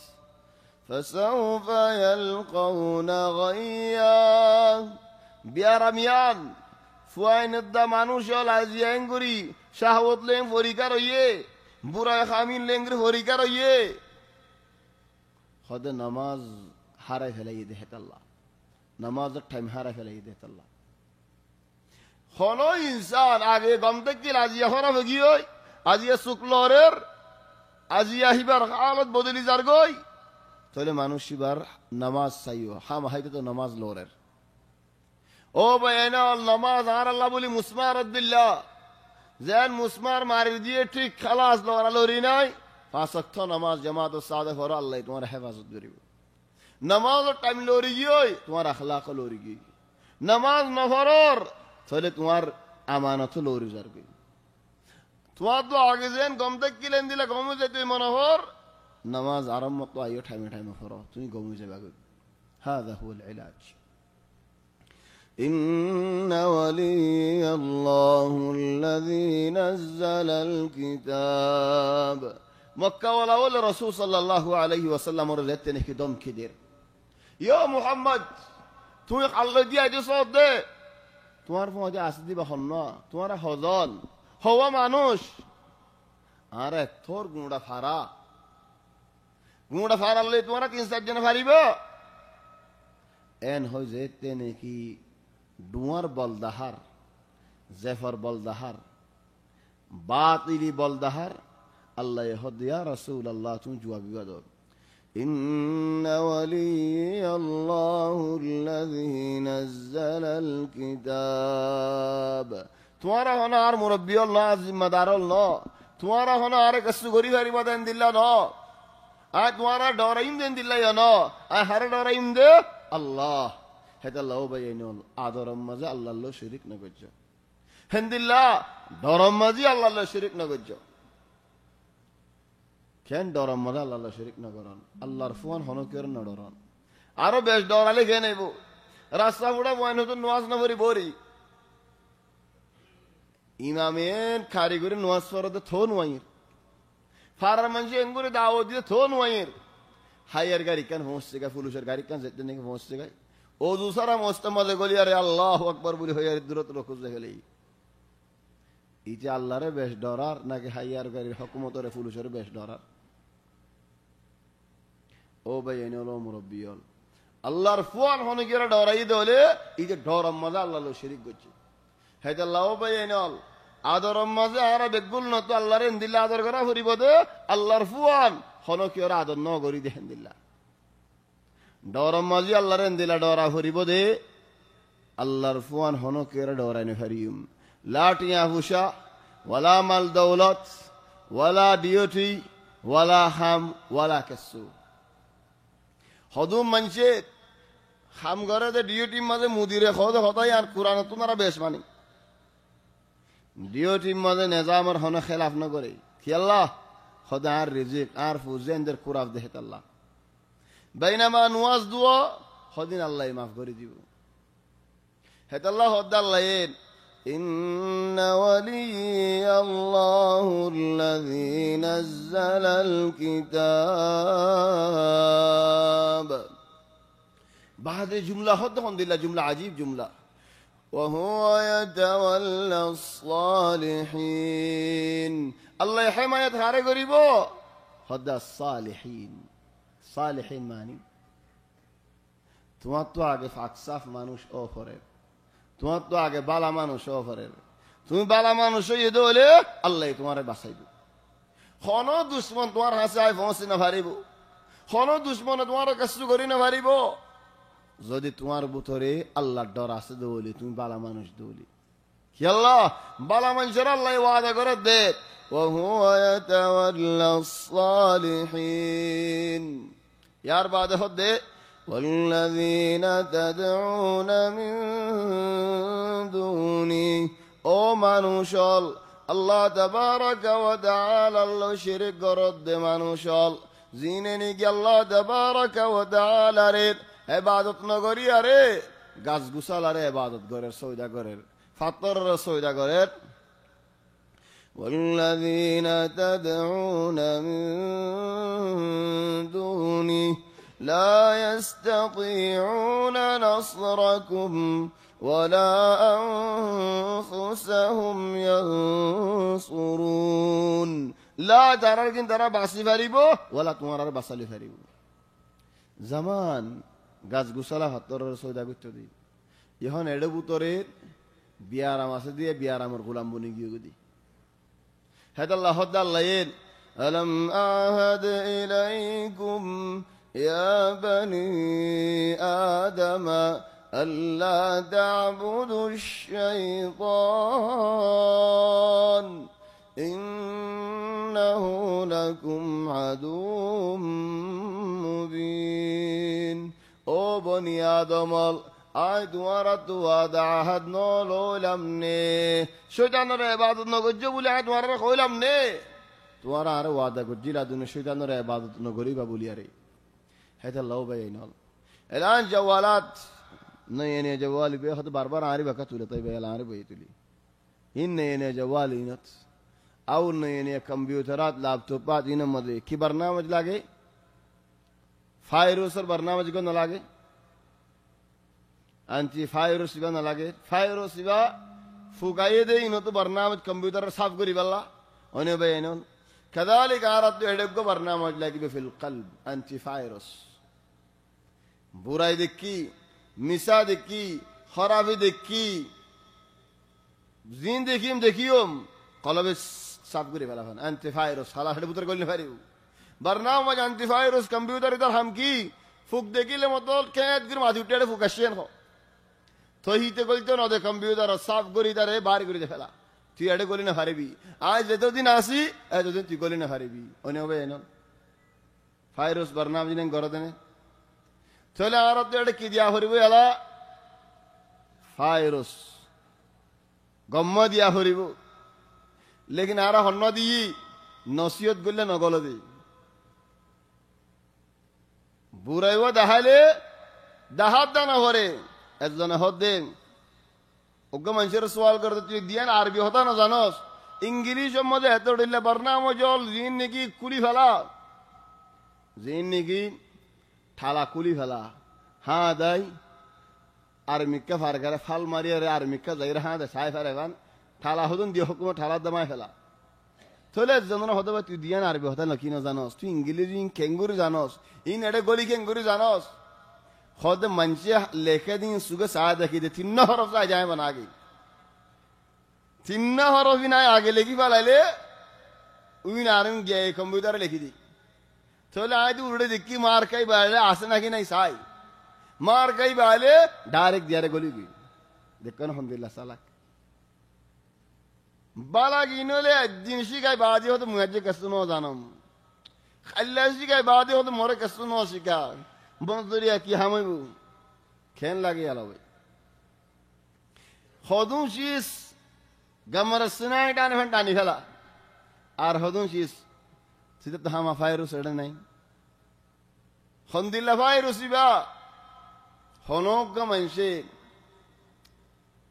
فسوف يلقون غيا. بيارميان فوين الدمانوش العزيين غري شهوت لين فوريكا رويه براي خامين لين غري فوريكا رويه خد نماز حرف فلي دهت الله نماز التايم حرف فلي دهت الله خونو إنسان آگه گمدک کی لازیه خورا فگیوی ازیه سکلورر ازیه هیبر حالت بدلی زرگوی توله مانوشی بر نماز سایو هم هایت تو نماز لورر او بینا نماز هر الله بولی مسمارت بالله زين مسمار مارديه تيك خلاص لورا لوريناي 5 ওয়াক্ত নামাজ জামাত ও সাদা পড়ো আল্লাহ তোমার হেফাজত করিব নামাজ টাইম লরি গিয়ে তোমার আখলাক লরি গিয়ে নামাজ না পড়র তাহলে তোমার আমানত লরি যাবে তোমার তো আগে যেন গম কিলেন দিলে গমে যেতে মনে হর নামাজ আরম্ভ তো আইও টাইমে টাইমে পড়ো তুমি গমে যাবে هذا هو العلاج إن ولي الله الذي نزل الكتاب مكة ولا ولا رسول صلى الله عليه وسلم ورزتني كدم كدير يا محمد তুমি আল্লাহ দিয়া যে সদ দে তোমার মজা আসে দিবা হন্না তোমার হজন হওয়া মানুষ আরে তোর গুঁড়া ফারালে তোমার 3-4 জন ফারিব এন হই যেতে নাকি ডুয়ার বলদাহার জেফর বলদাহার বাতিলি বলদাহার আল্লাহ হদিয়া রাসূলুল্লাহ তুমি জবাব দাও إن ولي الله الذي نزل الكتاب تمہارا ہونا اور مربی اللہ ذمہ دار اللہ تمہارا ہونا اور کسو گری ہری بدن دلہ نو آج تمہارا ڈورائیم دین دلہ یا نو آج ہر ڈورائیم دے اللہ ہے تو اللہ بیانول آدھر مزہ اللہ اللہ شرک نہ گجو ہند اللہ ڈورم مزی اللہ اللہ شرک نہ گجو কেন ডরম মজা আল্লাহ শরীক না করেন আল্লাহর ফুয়ান হন কেন না ডরান আরো বেশ ডরালে খেয়ে নেব রাস্তা বুড়া বয়ন হতো নোয়াজ না ভরি বরি ইমামেন কারিগরি নোয়াজ পড়তে থো নোয়াইর ফারার মানুষ এঙ্গুরে দাওয়াত দিতে থো নোয়াইর হাইয়ার গাড়ি কেন পৌঁছছে গা পুলিশের গাড়ি কেন যেতে নাকি পৌঁছছে গাই ও দুসারা মোস্তামাদে গলি আরে আল্লাহু আকবার বলি হইয়ার দূরত খুঁজে গেলে এই যে আল্লাহরে বেশ ডরার নাকি হাইয়ার গাড়ির হকুমতরে পুলিশের বেশ ডরার ও ভাই এনলো মুরব্বিয়ল আল্লাহর ফুয়ান হনে গিয়ে ডরাই দলে এই যে ডরম মজা আল্লাহ শরীক করছে হেতে আল্লাহ ভাই এনল আদরম মজা আর বেগুল ন তো আল্লাহর দিল্লা আদর করা ফুরিব দে আল্লাহর ফুয়ান হন কি ওরা আদর ন করি দেখেন দিল্লা ডরম মজি আল্লাহর দিল্লা ডরা ফুরিব দে আল্লাহর ফুয়ান হন কি ওরা ডরাই নে ফারিম লাটিয়া হুশা ওয়ালা মাল দৌলত ওয়ালা ডিওটি ওয়ালা হাম ওয়ালা কাসু হদুম মানছে হাম ঘরে যে ডিওটির মাঝে মুদিরে খদ হতাই আর কোরআন তোমারা বেশ মানি ডিওটির মাঝে নেজামের হনে খেলাফ না করে কি আল্লাহ হদা আর রিজিক আর ফুজেনদের কুরাফ দেহে আল্লাহ বাইনামা নুয়াজ দুয়া হদিন আল্লাহ মাফ করে দিব হেত আল্লাহ হদ্দা আল্লাহ إن ولي الله الذي نزل الكتاب بعد جملة هدهم دلله جملة عجيب جملة وهو يتولى الصالحين الله حماية هاري قريبو هذا الصالحين صالحين ماني تواتو عقف عكساف مانوش أوفرين তোমার তো আগে বালা মানুষ অফারের তুমি বালা মানুষ হয়ে দলে আল্লাহ তোমারে বাঁচাইব হন দুশ্মন তোমার হাসে আয় পৌঁছে না পারিব হন দুশ্মন তোমার কাছে করি না পারিব যদি তোমার ভিতরে আল্লাহর ডর আছে দলে তুমি বালা মানুষ দলে কি আল্লাহ বালা মানুষের আল্লাহ ওয়াদা করে দে وهو يتولى الصالحين ইয়ার বাদে হদে والذين تدعون من دوني او মানুষল আল্লাহ তাবারাকা ওয়া তাআলা আল্লাহ শিরক গরদ মানুষল জিনেনি কি আল্লাহ তাবারাকা ওয়া তাআলা রে ইবাদত নগরি আরে গাছ গুছাল আরে ইবাদত করে সওদা করে ফাতর সওদা করে والذين تدعون من دوني لا يستطيعون نصركم ولا أنفسهم ينصرون لا ترى ترى বাসি ফারিব ولا তোমার আর বাসালি ফারিব জামান গাছ গুছালা হাতর সওদা করতে দি এখন এডে বুতরে বিয়ারাম আছে দিয়ে বিয়ারামের গোলাম বনি গিয়ে গদি হাদাল্লাহ হদাল্লাহ আলম আহাদ ইলাইকুম يا بني آدم ألا تعبدوا الشيطان إن إنه لكم عدو مبين ও বনি আদমল আই তোমার তো ওয়াদা আহাদ ন লইলাম নে শয়তানের ইবাদত ন গজ্জো বলে আই তোমার কইলাম নে তোমার আর ওয়াদা গজ্জিলা দুনে শয়তানের ইবাদত ন গরিবা বলি আরে হেতা লও ভাই নল এলান জওয়ালাত নয়নে জওয়াল বে হত বারবার আরি বাকা তুলে তাই ভাই এলান বে তুলি ইন নয়নে জওয়াল ইনত আও নয়নে কম্পিউটারাত ল্যাপটপাত ইন মধ্যে কি বর্নামজ লাগে ফাইরুসর বর্নামজ গো ন লাগে anti virus iba na lage virus iba fugaye de ino to barnamaj computer saaf gori balla one be enon kadhalik arat edeb go barnamaj lagi be fil qalb anti virus burai dekhi misa dekhi kharabi dekhi zin dekhim dekhiyom qalbe saaf gori balla anti virus hala hede putar golne pariu barnamaj anti virus computer idar ham ki fuk dekhile motol khet gir mathi utte fukashen ho তহিতে গলতো না দে computer সাফ করি তারে বার করে দে ফেলা তুই এডে গলি না পারবি আজ যতদিন আসি এতদিন তুই গলি না পারবি অনে হবে এন ভাইরাস বর্নাম জিনে গড় দেনে চলে আর তো এডে কি দিয়া হরিব এলা ভাইরাস গম্ম দিয়া হরিব লেকিন আর হন্ন দি নসিহত গলে নগল দি বুড়াইব দেখাইলে দাহাত দানা হরে একজনে হদেন ওকে মানুষের সওয়াল করতে তুই দিয়ান আরবি হতা না জানোস ইংলিশের মধ্যে এত দিলে বর্নাম জল জিন নাকি কুলি ফেলা জিন নাকি ঠালা কুলি ফেলা হ্যাঁ দাই আর্মিকা ফার করে ফাল মারি আরে আর্মিকা যাই হ্যাঁ দে সাই ফারে বান ঠালা হদন দিয়ে হুকুম ঠালা দমাই ফেলা তাহলে একজনে হতে তুই দিয়ান আরবি হতা না কি না জানোস তুই ইংলিশ কেঙ্গুরি জানোস ইন এডে গলি কেঙ্গুরি জানোস खुद मंचे लेखे दिन सुगे साथ देखी दे तीन हरफ से जाए बना गई तीन हरफ ही ना आगे लेगी वाले उन आरंग गए कंप्यूटर लिखी दी चले आए तो उड़े दिक्की मार कई बाले आसना की नहीं साई मार कई बाले डायरेक्ट दिया रे गोली गई देखो ना अल्हम्दुलिल्लाह साला बाला गिनोले जिनसी का बाजी हो तो मुझे कसुनो जानम खल्लासी का बाजी हो तो मोरे कसुनो शिका বন্ধুরিয়া কি হামাইব খেন লাগে আলাবে হদুন শীষ গামার সিনাই টানে ফেন টানি ফেলা আর হদুন শীষ সেটা তো হামা ভাইরাস এটা নাই হন্দিল্লা ভাইরাস ইবা হনক মানুষে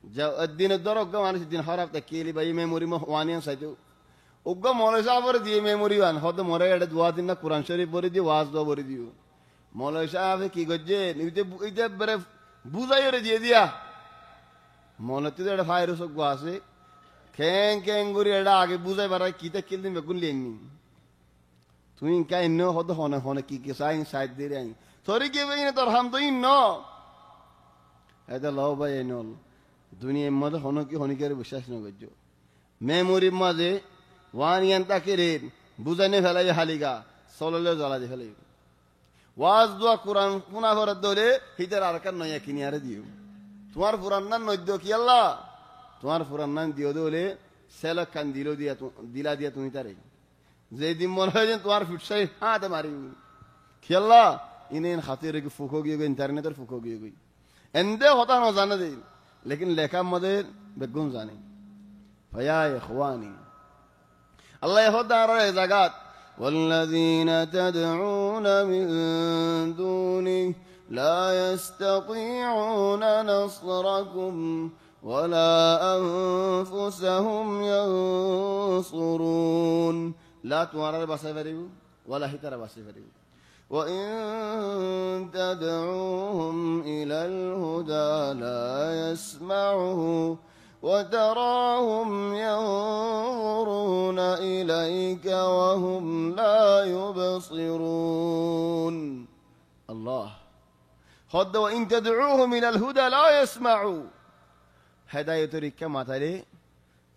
যা দিন দরক মানুষ দিন খারাপ তা কেলি বাই মেমোরি মো ওয়ানিয়ান সাইতো ওগা মলে সাবর দিয়ে মেমোরি ওয়ান হদ মরে এটা দোয়া দিন না কোরআন শরীফ পড়ে দিয়ে ওয়াজ দোয়া পড়ে দিও মৌলাই সাহেব কি করছে বুঝাই দিয়ে দিয়া মনে তো এটা ভাইরাস আছে খ্যাং খ্যাং করে এটা আগে বুঝাই পারা কিতা কিলদিন বেগুন লিয়েননি তুই কা ইন্ন হতো হনে হনে কি কি সাইন সাইড দিয়ে আই সরি কে বেইনে তোর হাম তো ইন্ন এটা লও ভাই এনল দুনিয়ার মধ্যে হন কি হনিকের বিশ্বাস না করছো মেমোরির মাঝে ওয়ান ইয়ান্তা কে বুঝাইনে ফেলাই হালিগা চললে জ্বালা দিয়ে ফেলাই ওয়াজ দোয়া কোরআন পুনা ভরে দলে হিতার আরকার নয়া কিনে আরে দিও তোমার পুরান নাম নদ্য কি আল্লাহ তোমার পুরান নাম দিও দলে সেল কান দিল দিয়া দিলা দিয়া তুমি তারে যেদিন মনে হয় যে তোমার ফিটসাই হাতে মারি কি আল্লাহ ইনেন হাতে রেখে ফুকো গিয়ে ইন্টারনেটের ফুকো গিয়ে গই এন্দে হতা ন জানা দেই লেকিন লেখা মধ্যে বেগুন জানে ভাইয়া ইখওয়ানি আল্লাহ হদা আর জাগাত والذين تدعون من دونه لا يستطيعون نصركم ولا أنفسهم ينصرون لا توارى بسفريو ولا هتر بسفريو وإن تدعوهم إلى الهدى لا يسمعه وتراهم ينظرون إليك وهم لا يبصرون الله خد وإن تدعوهم إلى الهدى لا يسمعوا هداية ريكا ماتالي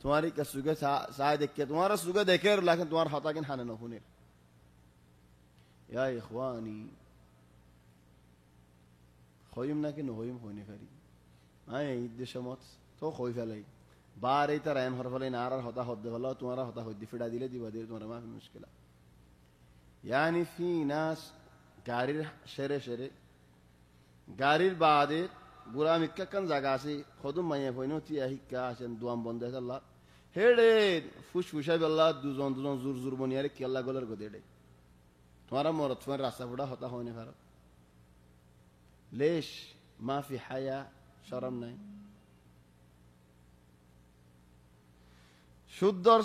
تمہاری کا سوگا سائے دیکھ کے تمہارا سوگا دیکھے لیکن تمہارا خطا کن حانا نہ ہونے یا اخوانی خویم نہ کہ نہ ہویم ہونے کری آئے عید شمات تو خوی فعلی বার এই তার আইন হরফলে না আর হতা হদ্দে হলো তোমার হতা হদ্দি ফিডা দিলে দিবা দিলে তোমার মাফি মুশকিলা يعني في ناس গাড়ির সেরে সেরে গাড়ির বাদে বুড়া মিক্কা কান জায়গা আছে খদুম মাইয়া হইনো তিয়া হিক্কা আছেন দুয়াম বন্ধ আছে আল্লাহ হেড়ে ফুসফুসাই বেল্লা দুজন দুজন জোর জোর বনিয়ারে কি আল্লাহ গলের গদে ডে তোমারা মরত তোমার রাস্তা ফুটা হতা হয়নি ভারত লেশ মাফি হায়া শরম নাই শুদ্ধর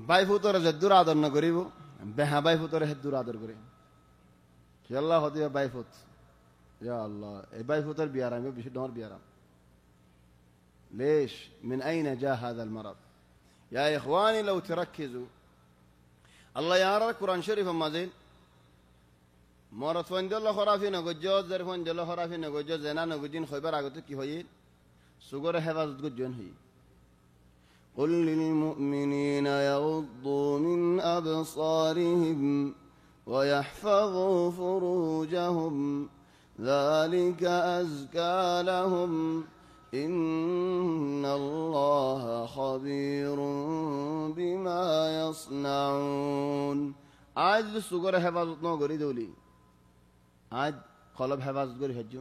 বাইফুতরে যেদুর আদর না করিব বেহা বাইফুতরে হেদুর আদর করে আল্লাহ হতে বাইফুত ইয়া আল্লাহ এই বাইফুতর বিয়ারাম বেশি ডর বিয়ারাম ليش من أين جاء هذا المرض يا إخواني لو تركزوا الله يرى القرآن الشريف مازين مرض فندل خرافي نجوز در فندل خرافي نجوز زنا نجودين خبر عقدت كي هي سجور حفاظت جون هي قل للمؤمنين يغضوا من أبصارهم ويحفظوا فروجهم ذلك أزكى لهم إن الله خبير بما يصنعون আজ সুগর হেফাজত ন করি দৌলি আজ কলব হেফাজত করি হজ্জ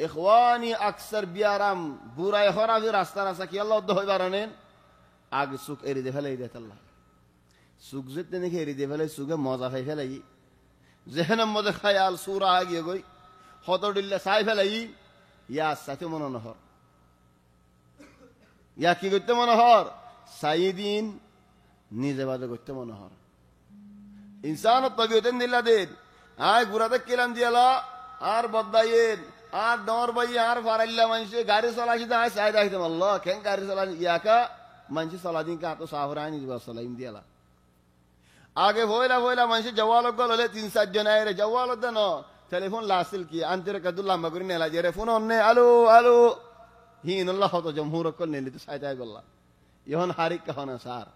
ইখওয়ানি আকসার বিয়ারাম বুরাই খরাবি রাস্তা রাস্তা কি আল্লাহ হই বারানেন আগ সুখ এরি দে ফেলাই দেত আল্লাহ সুখ যেতে নাকি এরি দে ফেলাই সুখে মজা খাই ফেলাই যেহেন মজা খায়াল সুরা আগিয়ে গই হতডিল্লা চাই ফেলাই ইয়া সাথে মনোহর ইয়া কি করতে মনোহর সাইদিন নিজে বাদে করতে মনোহর ইনসান তবিয়তেন দিল্লা দেন আয় গুড়াতে কেলাম দিয়ালা আর বদদাইয়ের আর ডর বাই আর ফারাইল্লা মানুষে গাড়ি চালাইছি আয় চাই রাখতাম আল্লাহ কেন গাড়ি চালাই ইয়াকা মানুষ চালাদিন কা তো সাহরাই নিজবা চালাইম দিয়ালা আগে ভয়লা ভয়লা মানুষ জওয়ালক গল হলে 3-4 জন আয় রে জওয়ালত দেন টেলিফোন লাসিল কি আন্তরে কাদুল লম্বা করে নেলা যে রে ফোন অন্নে আলো আলো হিন আল্লাহ তো জমহুর কল নেলি তো সাইতাই বললা ইহন হারিক কাহনা সার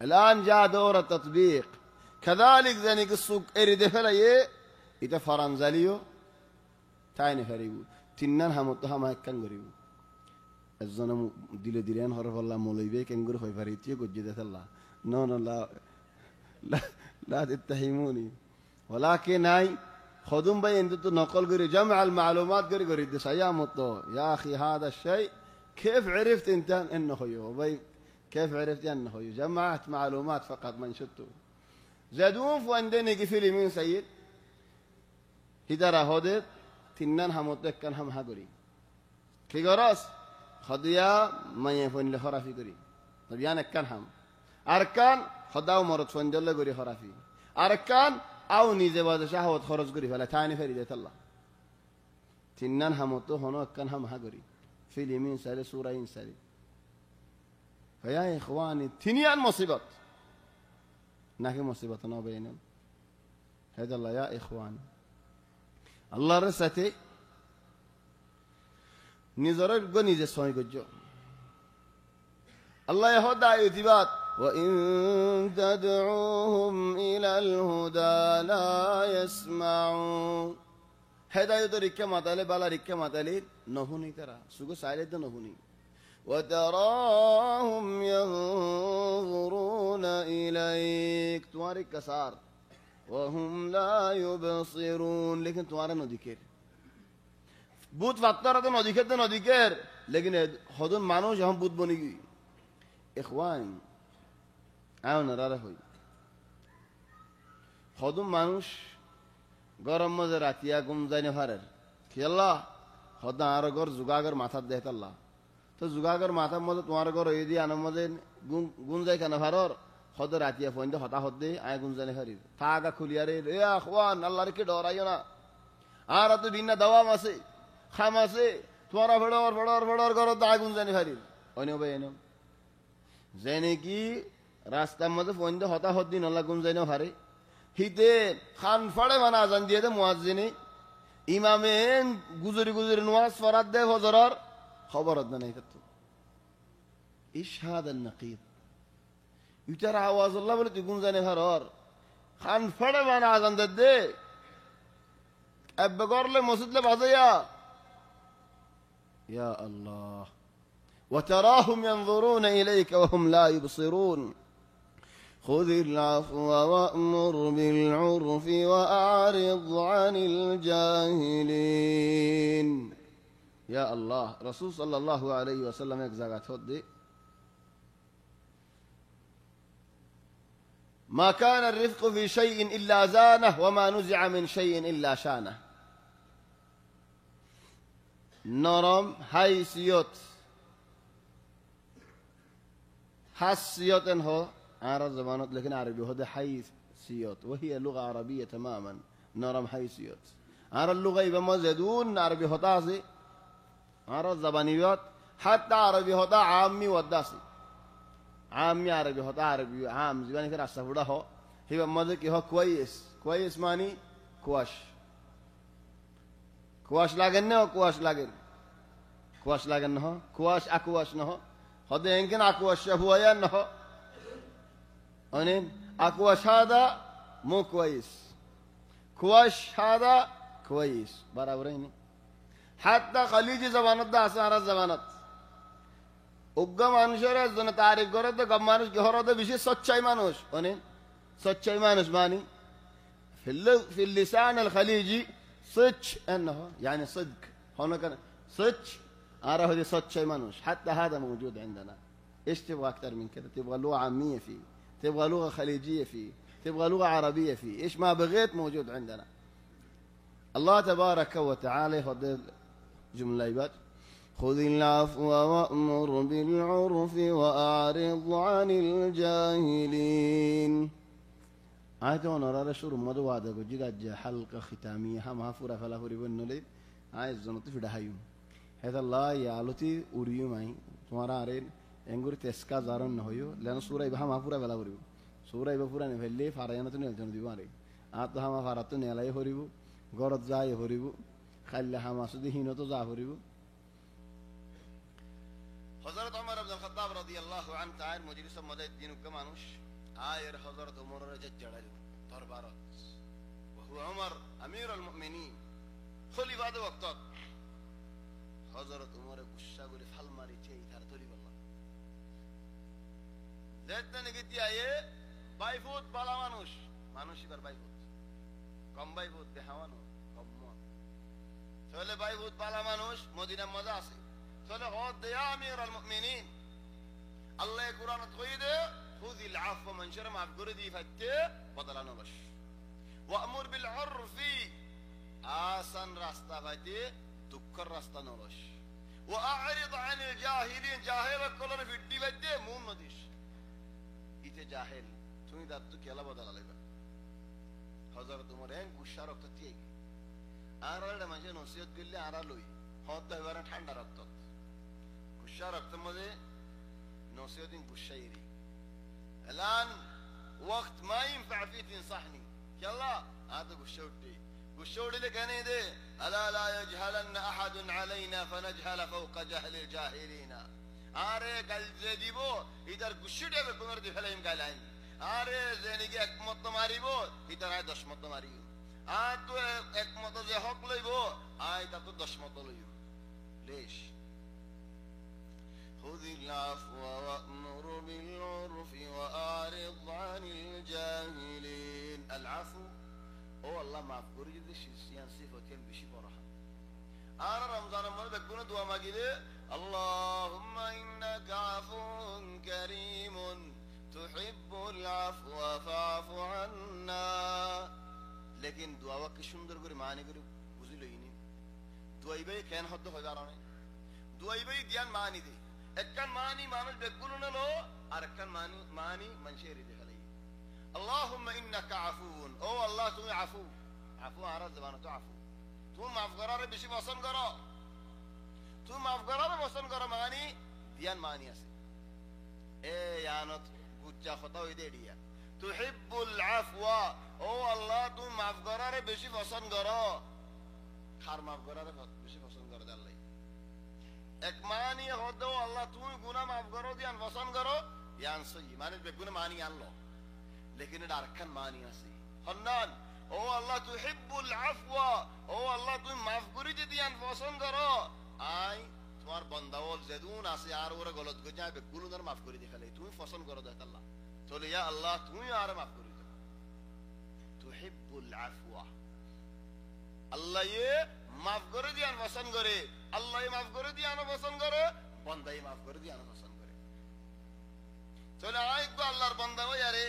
الآن جاء دور التطبيق كذلك ذلك السوق اريد فلايه إذا فرنزاليو تاين فريبو تنان همتها ما كان غريبو الزنا ديل ديران حرف الله مولوي كان غير خوي فريتي كجدت الله نو نو لا لا لا تتهموني ولكن هاي خدوم باي انت نقل غير جمع المعلومات غير سيامتو يا اخي هذا الشيء كيف عرفت انت انه هو باي كيف عرفت انه هو جمعت معلومات فقط من شتو زادون فاندني قفل من سيد هدرا هودت تنان هموتك كان هم هاغوري كي غراس خديا ما يفون لخرافي غري طب يعني كان هم اركان خداو مرت فندل غري خرافي اركان او نيزه بعد شهوت خرج غري فلا ثاني فريده الله تنان هموتو هنو كان هم هاغوري في اليمين سال سوره انسان فيا إخواني تنيان مصيبات نحكي مصيبتنا بينهم هذا الله يا إخواني الله رساتي نزارك جو نيزة سوي جو الله يهدى يتبات وإن تدعوهم إلى الهدى لا يسمعون هذا يدرك كما تالي بالا ركما ماتالي نهوني ترى سوق سايلة نهوني وتراهم ينظرون إليك توارك كسار وهم لا يبصرون لكن توارا نذكر بود فطرة نذكر لكن خدون مانوش هم بود بني إخوان أنا نرى هوي خدون مانوش গরম মজা রাতিয়া ঘুম যায় না ফারের কি আল্লাহ খদা আর গর জুগাগর মাথা দেত আল্লাহ তো জুগাগর মাথার মধ্যে তোমার ঘর এই দিয়ে আনার মধ্যে গুন যায় কেন ফারর খদ রাতিয়া ফোন দিয়ে হতা হদ্দে আয় গুন জানে ফারি থাকা খুলিয়ারে এ আখওয়ান আল্লাহর কি ডরাইও না আর তো বিনা দাওয়াম আছে খাম আছে তোমার ফড়র ঘর দা গুন জানে ফারি অন্য ভাই এনো জেনে কি রাস্তার মধ্যে ফোন দিয়ে হতা হদ্দিন আল্লাহ গুন যায় না ফারে হিতে খান ফড়ে মানে আজান দিয়ে দে মুয়াজ্জিনে ইমামে গুজরি নওয়াজ ফরাদ দে ফজরর خبرت নাই তো ايش هذا النقيض يترى आवाज الله বলে তুই গুন জানে ফারর খান ফড়ে মানে আজান দে আব্বা করলে মসজিদে বাজায়া ইয়া আল্লাহ وتراهم ينظرون إليك وهم لا يبصرون خذ العفو وأمر بالعرف وأعرض عن الجاهلين. يا الله رسول صلى الله عليه وسلم এক জায়গা হতে ما كان الرفق في شيء إلا زانه وما نزع من شيء إلا شانه. নরম হাইসিয়ত حسيت هو عرب زمانات لكن عربي هذا حيثيات وهي لغة عربية تماما. نرم حيثيات عرب اللغة يبقى مزدون عربي هتاسي عرب زبانيات حتى عربي هتا عامي وداسي عامي عربي هتا عربي عام زباني كده استفرده هو يبقى مزد هو كويس كويس ماني كواش كواش لاجن هو كواش لاجن كواش لاجن هو كواش أكواش نه هذا يمكن أكواش شبويا نه أنين أكواش هذا مو كويس كواش هذا كويس برابرين. حتى خليجي زبانات ده أسعار الزبانات أوجا مانوشة زنا تعرف قرر ده كم مانوش جهرة ده بيشي سچاي مانوش أنين سچاي مانوش ماني في اللسان الخليجي صدق أنه يعني صدق هنا كان صدق أعرف هذه سچاي مانوش. حتى هذا موجود عندنا. إيش تبغى أكثر من كده؟ تبغى لغة عامية فيه، تبغى لغة خليجية فيه، تبغى لغة عربية فيه، إيش ما بغيت موجود عندنا. الله تبارك وتعالى خذ جملة يبات خذ العفو وأمر بالعرف وأعرض عن الجاهلين. آيتون أرى شور مدو هذا كجيجا حلقة ختامية هم هفورا فلا فوري بنولي آية زنوتي في دهايم هذا الله يعلتي أوريو ماي تمارا أرين إنغور تسكا زارون نهيو لأن سورة يبها ما فورا فلا فوري سورة يبها فورا نفلي فاريانا تني الجنود ديواني آتها ما فارتو نيلاي فوريبو غرض زاي فوريبو خلها ما سودي هينو تو زا فوريبو. حضرت عمر بن الخطاب رضي الله عنه تعالى مجلس مدى الدين كمانوش آير حضرت عمر رجل جلال طربارات وهو عمر أمير المؤمنين خلي بعد وقتات حضرت عمر قشة قولي فحل ماري تيهي تارتولي بالله زيتنا نقدي آيه بايفوت بالا مانوش مانوشي بر بايفوت কম বাইবুত বেহাওয়ানো কম চলে বাইবুত পালা মানুষ মদিনা মজা আছে চলে হদ দেয়া আমিরুল মুমিনিন আল্লাহ কুরআন কইদে খুযিল আফওয়া মান শারা মাফ করে দি ফাতে বদলানো বস ওয়ামুর বিল উরফি আসান রাস্তা ফাতে দুঃখের রাস্তা নবস ওয়া আ'রিদ আনিল জাহিলিন জাহিল কলন ফিডি ফাতে মুন নদিস ইতে জাহিল তুমি দাদু কেলা বদলালেবা হযরত উমর এন গুসা রক্ত দিয়ে আরালে মাঝে নসিহত করলে আরা লই হত এবারে ঠান্ডা রক্ত গুসা রক্ত মধ্যে নসিহতিন গুসাইরি الان وقت ما ينفع فيه تنصحني يلا هذا قشوري لك انا ده الا لا يجهلن احد علينا فنجهل فوق جهل الجاهلين اره قال جديبو इधर गुस्से بكمر دي فلهم قالين আরে জেনিকে একমত মারিব ইতার আয় 10 মত মারিব আর তো একমত যে হক লইব আয় তা তো 10 মত লইব ليش خذ العفو وأمر بالعرف وأعرض عن الجاهلين. العفو هو الله معف করে যদি শিয়ান সিফাতেন বেশি পড়া আর রমজানের মধ্যে বেগুন দোয়া মাগিলে আল্লাহুম্মা ইন্নাকা আফুন কারীমুন تحب العفو فاعف عنا. लेकिन दुआ के सुंदर করে মানে করে বুঝিলইনি দুয়াইবাই কেন হদ্দ হয় কারণে দুয়াইবাই ধ্যান মানি দে একখান মানি মানুষ বেগুন নলো আর একখান মানি মানুষের হৃদয়ে খালি আল্লাহুম্মা ইন্নাকা আফুন ও আল্লাহ তুমি আফু আফু আর জবান তো আফু তুমি মাফ করার বেশি পছন্দ করো তুমি মাফ করার পছন্দ করো মানি ধ্যান মানি আছে এ ইয়ানত গুচ্চা কথা হই দেড়িয়া তুহিব্বুল আফওয়া ও আল্লাহ তুমি মাফ করার বেশি পছন্দ করো খার মাফ করার বেশি পছন্দ করো আল্লাহ এক মানি হদ আল্লাহ তুমি গুনাহ মাফ করো দিয়ান পছন্দ করো ইয়ান সহি মানে বেগুনা মানি আনলো लेकिन এটা আরেকখান মানি আছে হন্নান ও আল্লাহ তুহিব্বুল আফওয়া ও আল্লাহ তুমি মাফ করে দিয়ান পছন্দ করো আই তোমার বন্দাওল যেদুন আছে আর ওরা গলত গজায় বেগুলোর মাফ করে দিয়ে ফেলে তুমি পছন্দ করো দেখ আল্লাহ চলে ইয়া আল্লাহ তুমি আর মাফ করে দাও তুহিব্বুল আফওয়া আল্লাহ মাফ করে দিয়ান পছন্দ করে আল্লাহ মাফ করে দিয়ানো পছন্দ করে বন্দাই মাফ করে দিয়ানো পছন্দ করে চলে আরেকবার আল্লাহর বন্দা হই আরে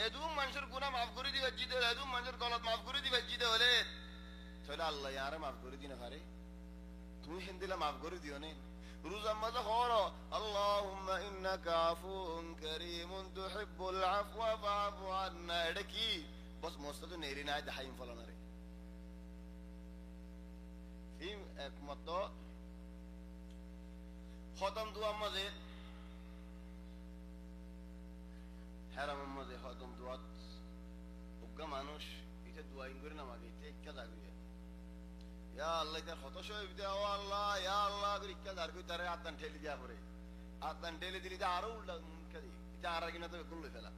এদুম মানুষের গুনাহ মাফ করে দিবে জিদে এদুম মানুষের গলত মাফ করে দিবে জিদে হলে চলে আল্লাহ আর মাফ করে দিনা পারে তুমি হিন্দিলা মাফ করে দিও নে রোজার মাঝে হরো আল্লাহুম্মা ইন্নাকা আফুউন কারীমুন তুহিব্বুল আফওয়া ফাআফু আন্না এটা কি বস মস্ত নেরি নাই দেখাইম ফলানা রে ফিম একমত খতম দুয়া মাঝে হারাম মাঝে খতম দুয়াত উগ্গা মানুষ এটা দুয়াইন করে না মাগে এটা একটা দাবি ইয়া আল্লাহ তার কত শহীদ দাও আল্লাহ ইয়া আল্লাহ করে ইচ্ছা দার কই তারে আত্মান ঠেলি দিয়া পড়ে আত্মান ঠেলি দিলি যা আরো উল্টা মুখে দি এটা আর কিনা তো কুল ফেলা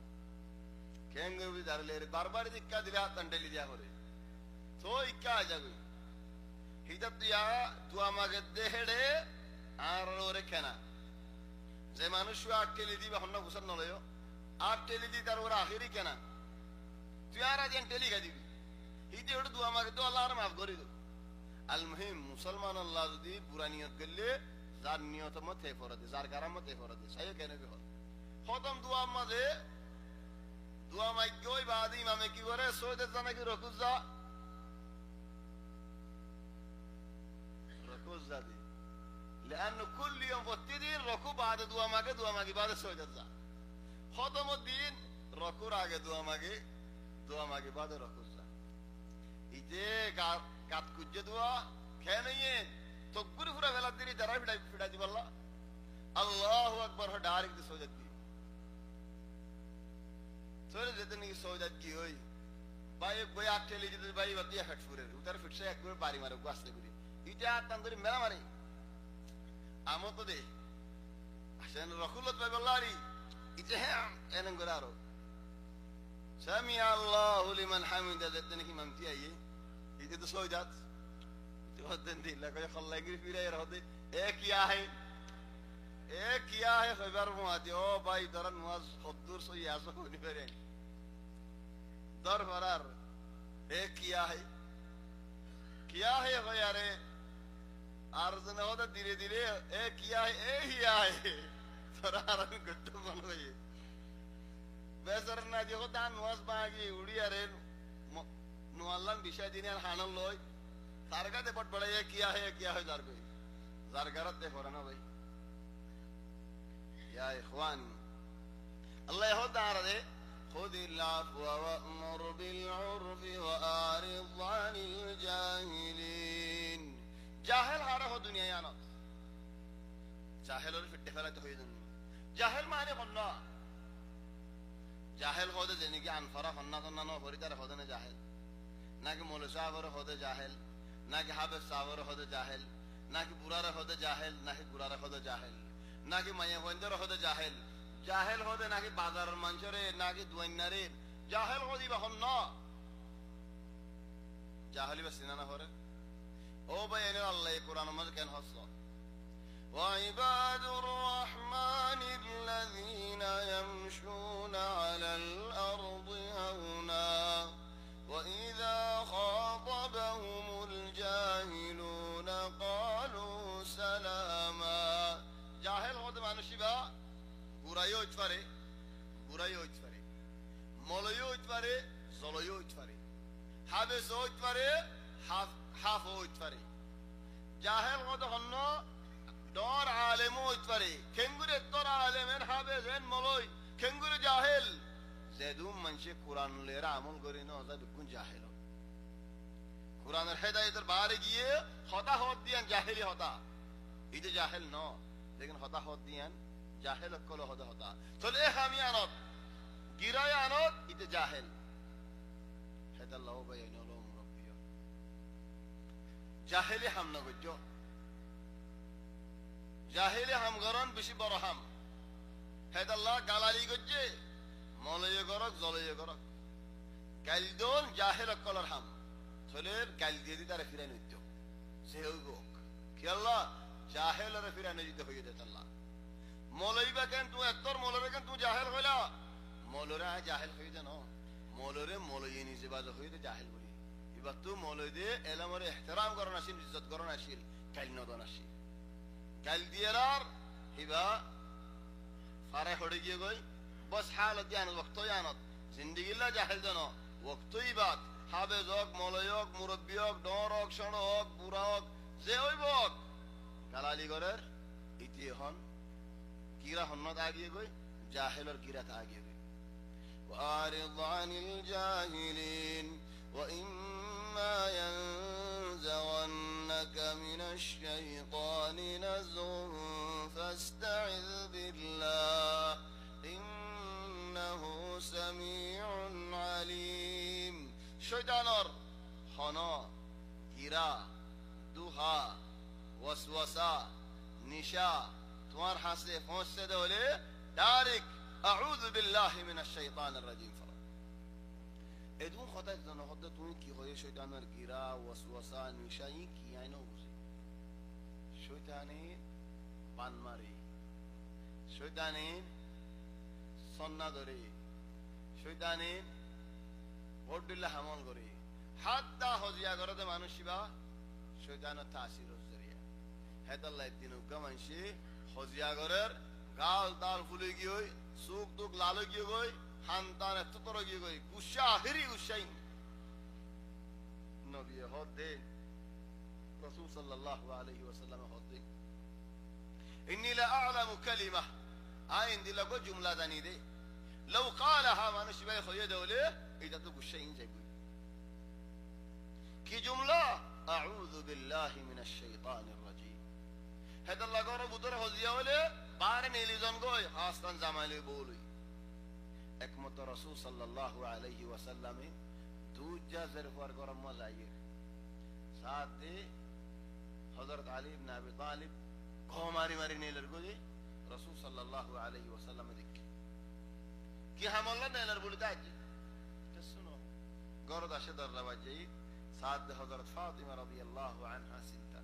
কেন গবি দারলে বারবার ইচ্ছা দিলে আত্মান ঠেলি দিয়া পড়ে তো ইচ্ছা যাবে হিদাত দিয়া দুয়া মাগে দেহেড়ে আর ওরে কেনা যে মানুষ আট ঠেলি দিবে হন্ন গুছার নলয় আট ঠেলি দি তার ওরা আখেরি কেনা তুই আর আজ ঠেলি খা দিবি হিদে ওটা দুয়া মাগে তো আল্লাহ আর মাফ করে দেব আল মুহিম মুসলমান আল্লাহ যদি বুরা নিয়ত করলে যার নিয়ত মত হে ফরদে যার গারাম মত হে ফরদে সাই কেন বে হল খতম দুয়া মাঝে দুয়া মাইকে ওই বাদ ইমামে কি করে সৈয়দের জানা কি রকুজা রকুজা দি لانه كل يوم প্রতিদিন রকু বাদে দুয়া মাগে বাদে সৈয়দের যা খতম দিন রকুর আগে দুয়া মাগে বাদে রকুজা ইতে কাত কুজে দোয়া খেয়ে নিয়ে তকবুরি পুরা ফেলা দিলি যারা ফিটা দিব আল্লাহ আল্লাহু আকবার ডাইরেক্ট দি সওজাত দি চলে যেতে নাকি সওজাত কি হই ভাই বই আট ঠেলি যেতে ভাই বাতিয়া ফেট ফুরে উতার ফিটছে একবার বাড়ি মারে গাছতে করি ইটা তান্দরি মেলা মারি আমো তো দে আসেন রকুলত ভাই বল্লারি ইতে হ্যাঁ এনন করে আরো সামি আল্লাহু লিমান হামিদা যেতে নাকি মামতি আইয়ে इधर तो सो जात तो दिन दिन लगा जो खल्ला गिर फिर आया रहते एक किया है खबर मुआदी ओ भाई दरन मुआज खुदूर सो यासो होने पर दर फरार एक किया है हो यारे आर्जन होता धीरे धीरे एक किया है फरार गट्टू बन गई बेसर ना जो दान मुआज बागी उड़ी यारे नुअल्लाह विषय दिने हानल लोय तारका दे पट बड़ा ये किया है जार कोई जार गरत दे फरना भाई या इखवान अल्लाह हो दार दे खुदिल अफ़्व वअमुर बिल उर्फ़ि वअरिज़ अनिल जाहिलीन जाहिल हारा हो दुनिया यानो जाहिल और फिट्टे फला तो हो जाहिल माने खन्ना जाहिल हो दे देने की अनफरा खन्ना तो ना नो फरिदार हो दे जाहिल ना कि मौलवी साहब होते जाहिल ना कि हाफिज साहब होते जाहिल ना कि बुरा होते जाहिल ना कि बुरा होते जाहिल ना कि माया बंदर होते जाहिल होते ना कि बाजार मंचरे ना कि दुनियारे जाहिल होती बहन ना जाहिल बस ना हो रहे ओ भाई इन्हें अल्लाह कुरान में कहन हंसो وعباد الرحمن الذين يمشون على الأرض هونا وإذا خاطبهم الجاهلون قالوا سلاما জাহেল হতে মানুষই বা বুড়াইও হইতে পারে মলইও হইতে পারে জলইও হইতে পারে হাবেসও হইতে পারে হাফও হইতে পারে জাহেল হতে হন্য ডর আলেমও হইতে পারে খেঙ্গুরে তোর আলেমের হাবেসেন মলই খেঙ্গুরে জাহেল যেদুম মানুষে কোরআন লেরা আমল করে না ওটা বিকুন জাহেল কোরআনের হেদায়েতের বাইরে গিয়ে হতা হত দিয়ান জাহেলি হতা ইতে জাহেল ন लेकिन হতা হত দিয়ান জাহেল কল হতা চলে আমি আনত গিরায় আনত ইতে জাহেল হেদাল্লাহ বাইনাল মুরব্বিয়া জাহেলি হাম না গজ্জ জাহেলি হাম গরন বেশি বড় হাম হেদাল্লাহ গালালি গজ্জে মলয় গরক জলয় গরক গাইলদোল জাহেল কলর হাম চলের গাইল দিয়ে দি তারা ফিরাই নৃত্য সে হোক কি আল্লাহ জাহেলরে ফিরানে দিতে হইয়ে দে আল্লাহ মৌলইবা কেন তুই এতর মৌলরে কেন তুই জাহেল হইলা মৌলরে আয় জাহেল হইয়ে দে ন মৌলরে মৌলই নিজে বাজা হইয়ে দে জাহেল বলি এবার তুই মৌলই দে এলামরে ইহতিরাম করন আসিল ইজ্জত করন আসিল কাল নদন আসিল কাল দিয়ার হিবা ফারে হড়ে গিয়ে গই বস হালত জান ওয়াক্তই আনত জিন্দেগিল্লা জাহেল দন ওয়াক্তই বাদ হাবেজ হোক মৌলই হোক মুরব্বী হোক ডর হোক সণ হোক বুড়া হোক যে হইব গালালি গরের ইতি হন কিরা হন্নত আগিয়ে গই জাহেলর কিরাত আগিয়ে গই ওয়ারিদ আনিল জাহিলিন ওয়া ইম্মা ইয়ানজাগান্নাকা মিনাশ শাইতানি নাযুন ফাস্তাইয বিল্লাহ ইন্নাহু সামিউন আলিম শয়তানর হন কিরা দুহা ওয়াসওয়াসা নিশা তোমার হাসে পৌঁছতে দে হলে ডাইরেক্ট আউযু বিল্লাহি মিনাশ শাইতানির রাজিম ফর এদুন কথা জানো হদ তুমি কি হয় শয়তানের গিরা ওয়াসওয়াসা নিশা ই কি আইনো বুঝি শয়তানে পান মারি শয়তানে সন্না ধরে শয়তানে বড়দিল্লা হামল করে হাত্তা হজিয়া করতে মানুষিবা শয়তানের তাসির জরিয়া হেদাল্লাহ দিন উগামানসি হজিয়া করের গাল তাল ফুলে গিয়ে সুখ দুঃখ লাল গিয়ে গই হান্তান এততর গিয়ে গই গুসা আখিরি গুসাই নবী হদ দে রাসূল সাল্লাল্লাহু আলাইহি ওয়াসাল্লাম হদ দে ইন্নী লা আ'লামু কালিমা আইন দিলা গো জুমলা জানি দে لو قالها মানুষ ভাই হয়ে দেওলে এটা তো গুসাই যাইবই কি জুমলা আউযু বিল্লাহি মিনাশ শাইতানির রাজিম হেদাল্লাহ গর বুদর হজিয়া হলে বারে নিলিজন গই হাসতান জামাইলে বলই একমত রাসূল সাল্লাল্লাহু আলাইহি ওয়াসাল্লামে দুজা জরফার গরম মজাইর সাথে হযরত আলী ইবনে আবি তালিব ঘমারি মারি নেলর গই রাসূল সাল্লাল্লাহু আলাইহি ওয়াসাল্লাম দেখি কি হামলা নেলর বলি দাজি তো শুনো গরদ আসে দরবাজে সাদ হযরত ফাতিমা রাদিয়াল্লাহু আনহা সিনতা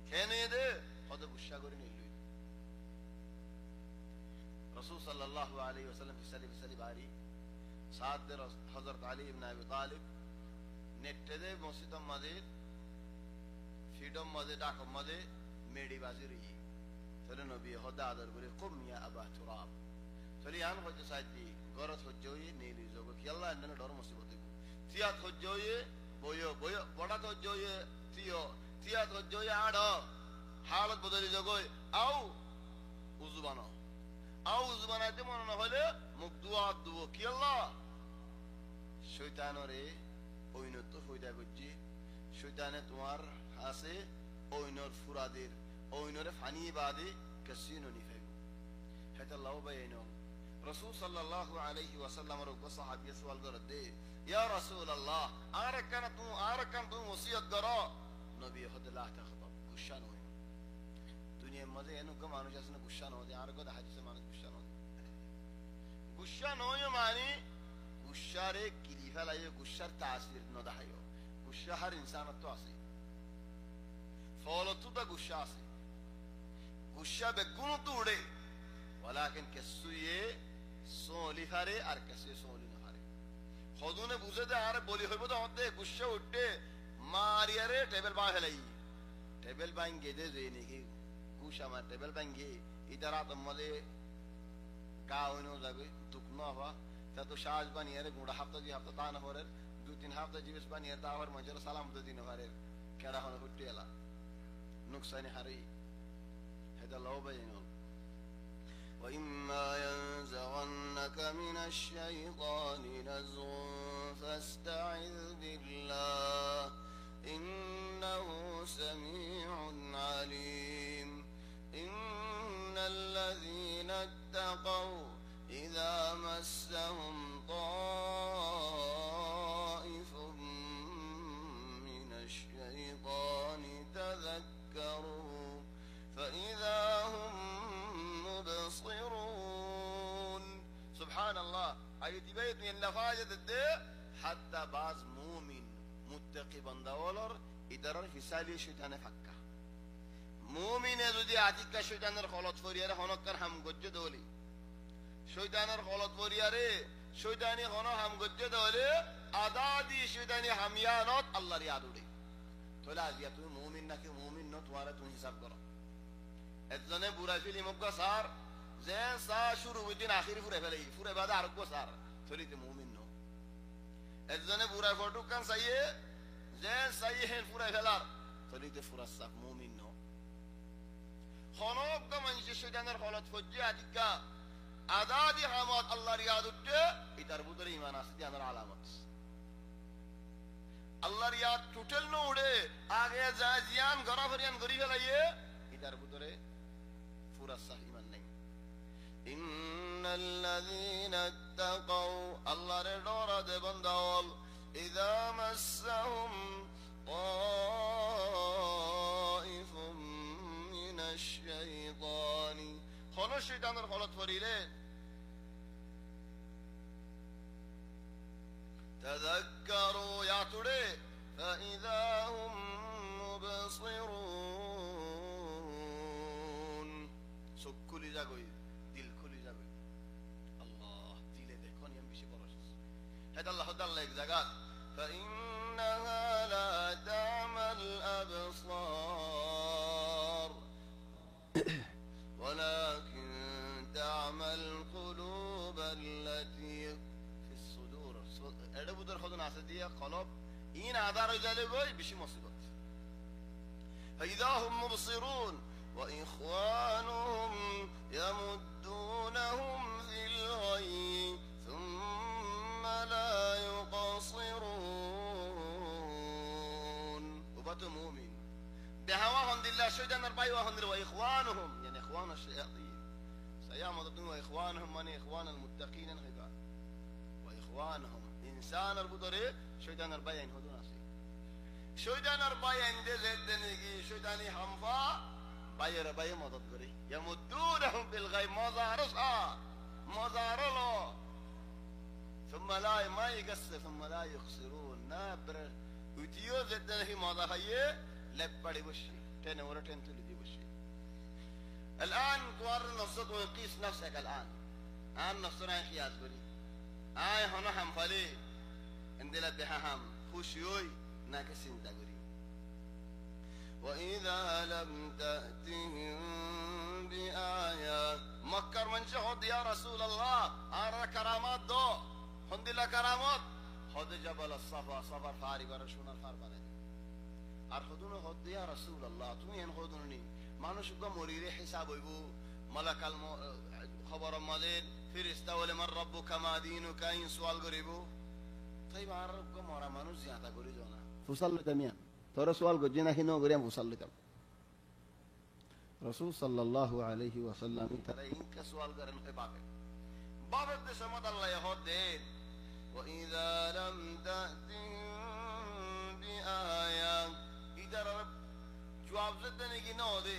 কেনে দে হদ বুশা করে নিলুই রাসূল সাল্লাল্লাহু আলাইহি ওয়াসাল্লাম ফিসালি বারি সাদ হযরত আলী ইবনে আবি তালিব নেটে দে মসজিদ মাঝে ফ্রিডম মাঝে ডাক মাঝে মেডি বাজিরি তাহলে নবী হদা আদর করে কুম ইয়া আবা তুরাব তাহলে আন হজে সাইদি গরত হজই নেলি যোগ কি আল্লাহ এনে ডর মুসিবত তিয়াত হজই বয় বয় বড়া হজই তিয়াত হজই আড় হালত বদলি জগই আও উজবানো আও উজবানাতে মন না হলে মুখ দুয়া দুও কি আল্লাহ শয়তানরে ওইনত হইদা গজি শয়তানে তোমার আছে ওইনর ফুরাদের ওইনরে ফানি বাদে কাসিনো নিফাইব হেতা লাও বাইনো রাসূল সাল্লাল্লাহু আলাইহি ওয়াসাল্লাম রক সাহাবী সওয়াল করতে ইয়া রাসূলুল্লাহ আরকান তুমি ওসিয়ত করো নবী হদলা তাখতাব গুশান হই দুনিয়া মধ্যে এনো কম মানুষ আছে না গুশান হতে আর কত হাদিসে মানুষ গুশান হতে গুশান হয় মানে গুশারে কিলিফালায় গুশার তাসির ন দাহায়ো গুশা হর ইনসানত তো আছে ফলতু তা গুশা আছে গুশা বেগুন তো উড়ে ওয়ালাকিন কেসুয়ে সোলি হারে আর কেসে সোলি না হারে হদুনে বুঝে দে আর বলি হইব তো হতে গুশা উঠে মারিয়ারে টেবিল বা হেলাই টেবিল ভাঙ্গে দে যে নাকি গুশা মার টেবিল ভাঙ্গে ইদারা তমলে গাওনো যাবে দুকনো হওয়া তা তো সাজ বানিয়ারে গুড়া হাফতা জি হাফতা তানা হরে দুই তিন হাফতা জিবেস বানিয়ার দাওয়ার মজর সালাম তো দিন হরে কেডা হন হুট্টি এলা নুকসানি হারি হেদা লাও বাইনো وإما ينزغنك من الشيطان نزغ فاستعذ بالله إنه سميع عليم إن الذين اتقوا إذا مسهم طائف من الشيطان تذكروا فإذا هم مبصرون سبحان الله آية بيت من لفاجة الدي حتى بعض مؤمن متقي بندولر إدرار في سالي شيطان فكا মুমিনে যদি আতিকা শয়তানের খলত ফরিয়ারে হনকার হাম গজ্জে দলি শয়তানের খলত ফরিয়ারে শয়তানি হন হাম গজ্জে দলে আদাদি শয়তানি হামিয়ানত আল্লাহর ইয়াদ উড়ে তাহলে আজিয়া তুমি মুমিন নাকি মুমিন ন তোমারে তুমি হিসাব করো এজনে বুড়া ফিলি মক্কা সার যে সা শুরু হইদিন আখির ফুরে ফেলাই ফুরে বাদে আর গো সার থলিতে মুমিন ন এজনে বুড়া ফটু কান চাইয়ে যে চাইয়ে হেন ফুরে ফেলার থলিতে ফুরা সাফ মুমিন ন হনক মানুষের শয়তানের খলত ফজ্জে আদিকা আদাদি হামাত আল্লাহর ইয়াদ উঠে এটার ভিতরে ঈমান আছে জানার আলামত আল্লাহর ইয়াদ টোটাল ন উড়ে আগে যা জিয়ান গরা ফরিয়ান গরি ফেলাইয়ে এটার ভিতরে পুরা সাহ ঈমান নাই ইন্নাল্লাযীনা তাকাউ আল্লাহর ডর দে বান্দাওয়াল ইযা মাসসাহুম তাইফুম মিনাশ শাইতানি হন শয়তানের খলত ফরিলে تذكروا يا تري فإذا هم مبصرون سكولي جاغوي دل كولي جاغوي الله دل দেখুন আমি বেশি বড় هذا الله تعالى এক জায়গা فإنها لا تعمى الأبصار ولكن تعمى القلوب التي في الصدور এডে বুদর খদন আছে দিয়া কলব ইন আদার হইলে গই বেশি মুসিবত فإذا هم مبصرون وإخوانهم يمدونهم في الغي ثم لا يقصرون وبت مؤمن بهواهم لله شيطان الباي وهم وإخوانهم يعني إخوان الشياطين سيامضون وإخوانهم من إخوان المتقين العباد وإخوانهم إنسان البدري شيطان الباي هدون أصيل شيطان الباي عند زدنيجي شيطاني حنفا باي رباي مدد كري يمدونهم بالغي مزارسا مزارلو ثم لا ما يقصر ثم لا يخسرون نابر وتيو زدنيجي مزاحية لبڑي بشي تين ورا تين تلدي بشي الآن توارن نفسك ويقيس نفسك الآن نفسنا قياس بري هنا هم فلي عندنا بها هم خوشيوي ناكسين تقولي وإذا لم تأتهم بآية مكر من شهد يا رسول الله أرى كرامات دو هند الله كرامات هد جبل الصفا صفر فاري ورشون الفار আর হদুন হদ ইয়া রাসূলুল্লাহ তুমি এন হদুননি মানুষকে মরিরে হিসাব হইব মালাকাল খবর আমাদের ফেরেশতা বলে মার রব্বুকা মা দীনুকা ইন সুয়াল করিব তাই মার রব্বুকা মরা মানুষ জিয়াতা করি জানা ফুসাল্লাতা মিয়া তোরা সুয়াল গজি না হিনো গরিয়া ফুসাল্লাতা রাসূল সাল্লাল্লাহু আলাইহি ওয়াসাল্লাম তারা ইনকা সুয়াল করেন হে বাপে বাপের দেশে মত আল্লাহ হদ দে ওয়াইযা লাম তা'তিহিম বিআয়া جواب زدنے کی نہ دے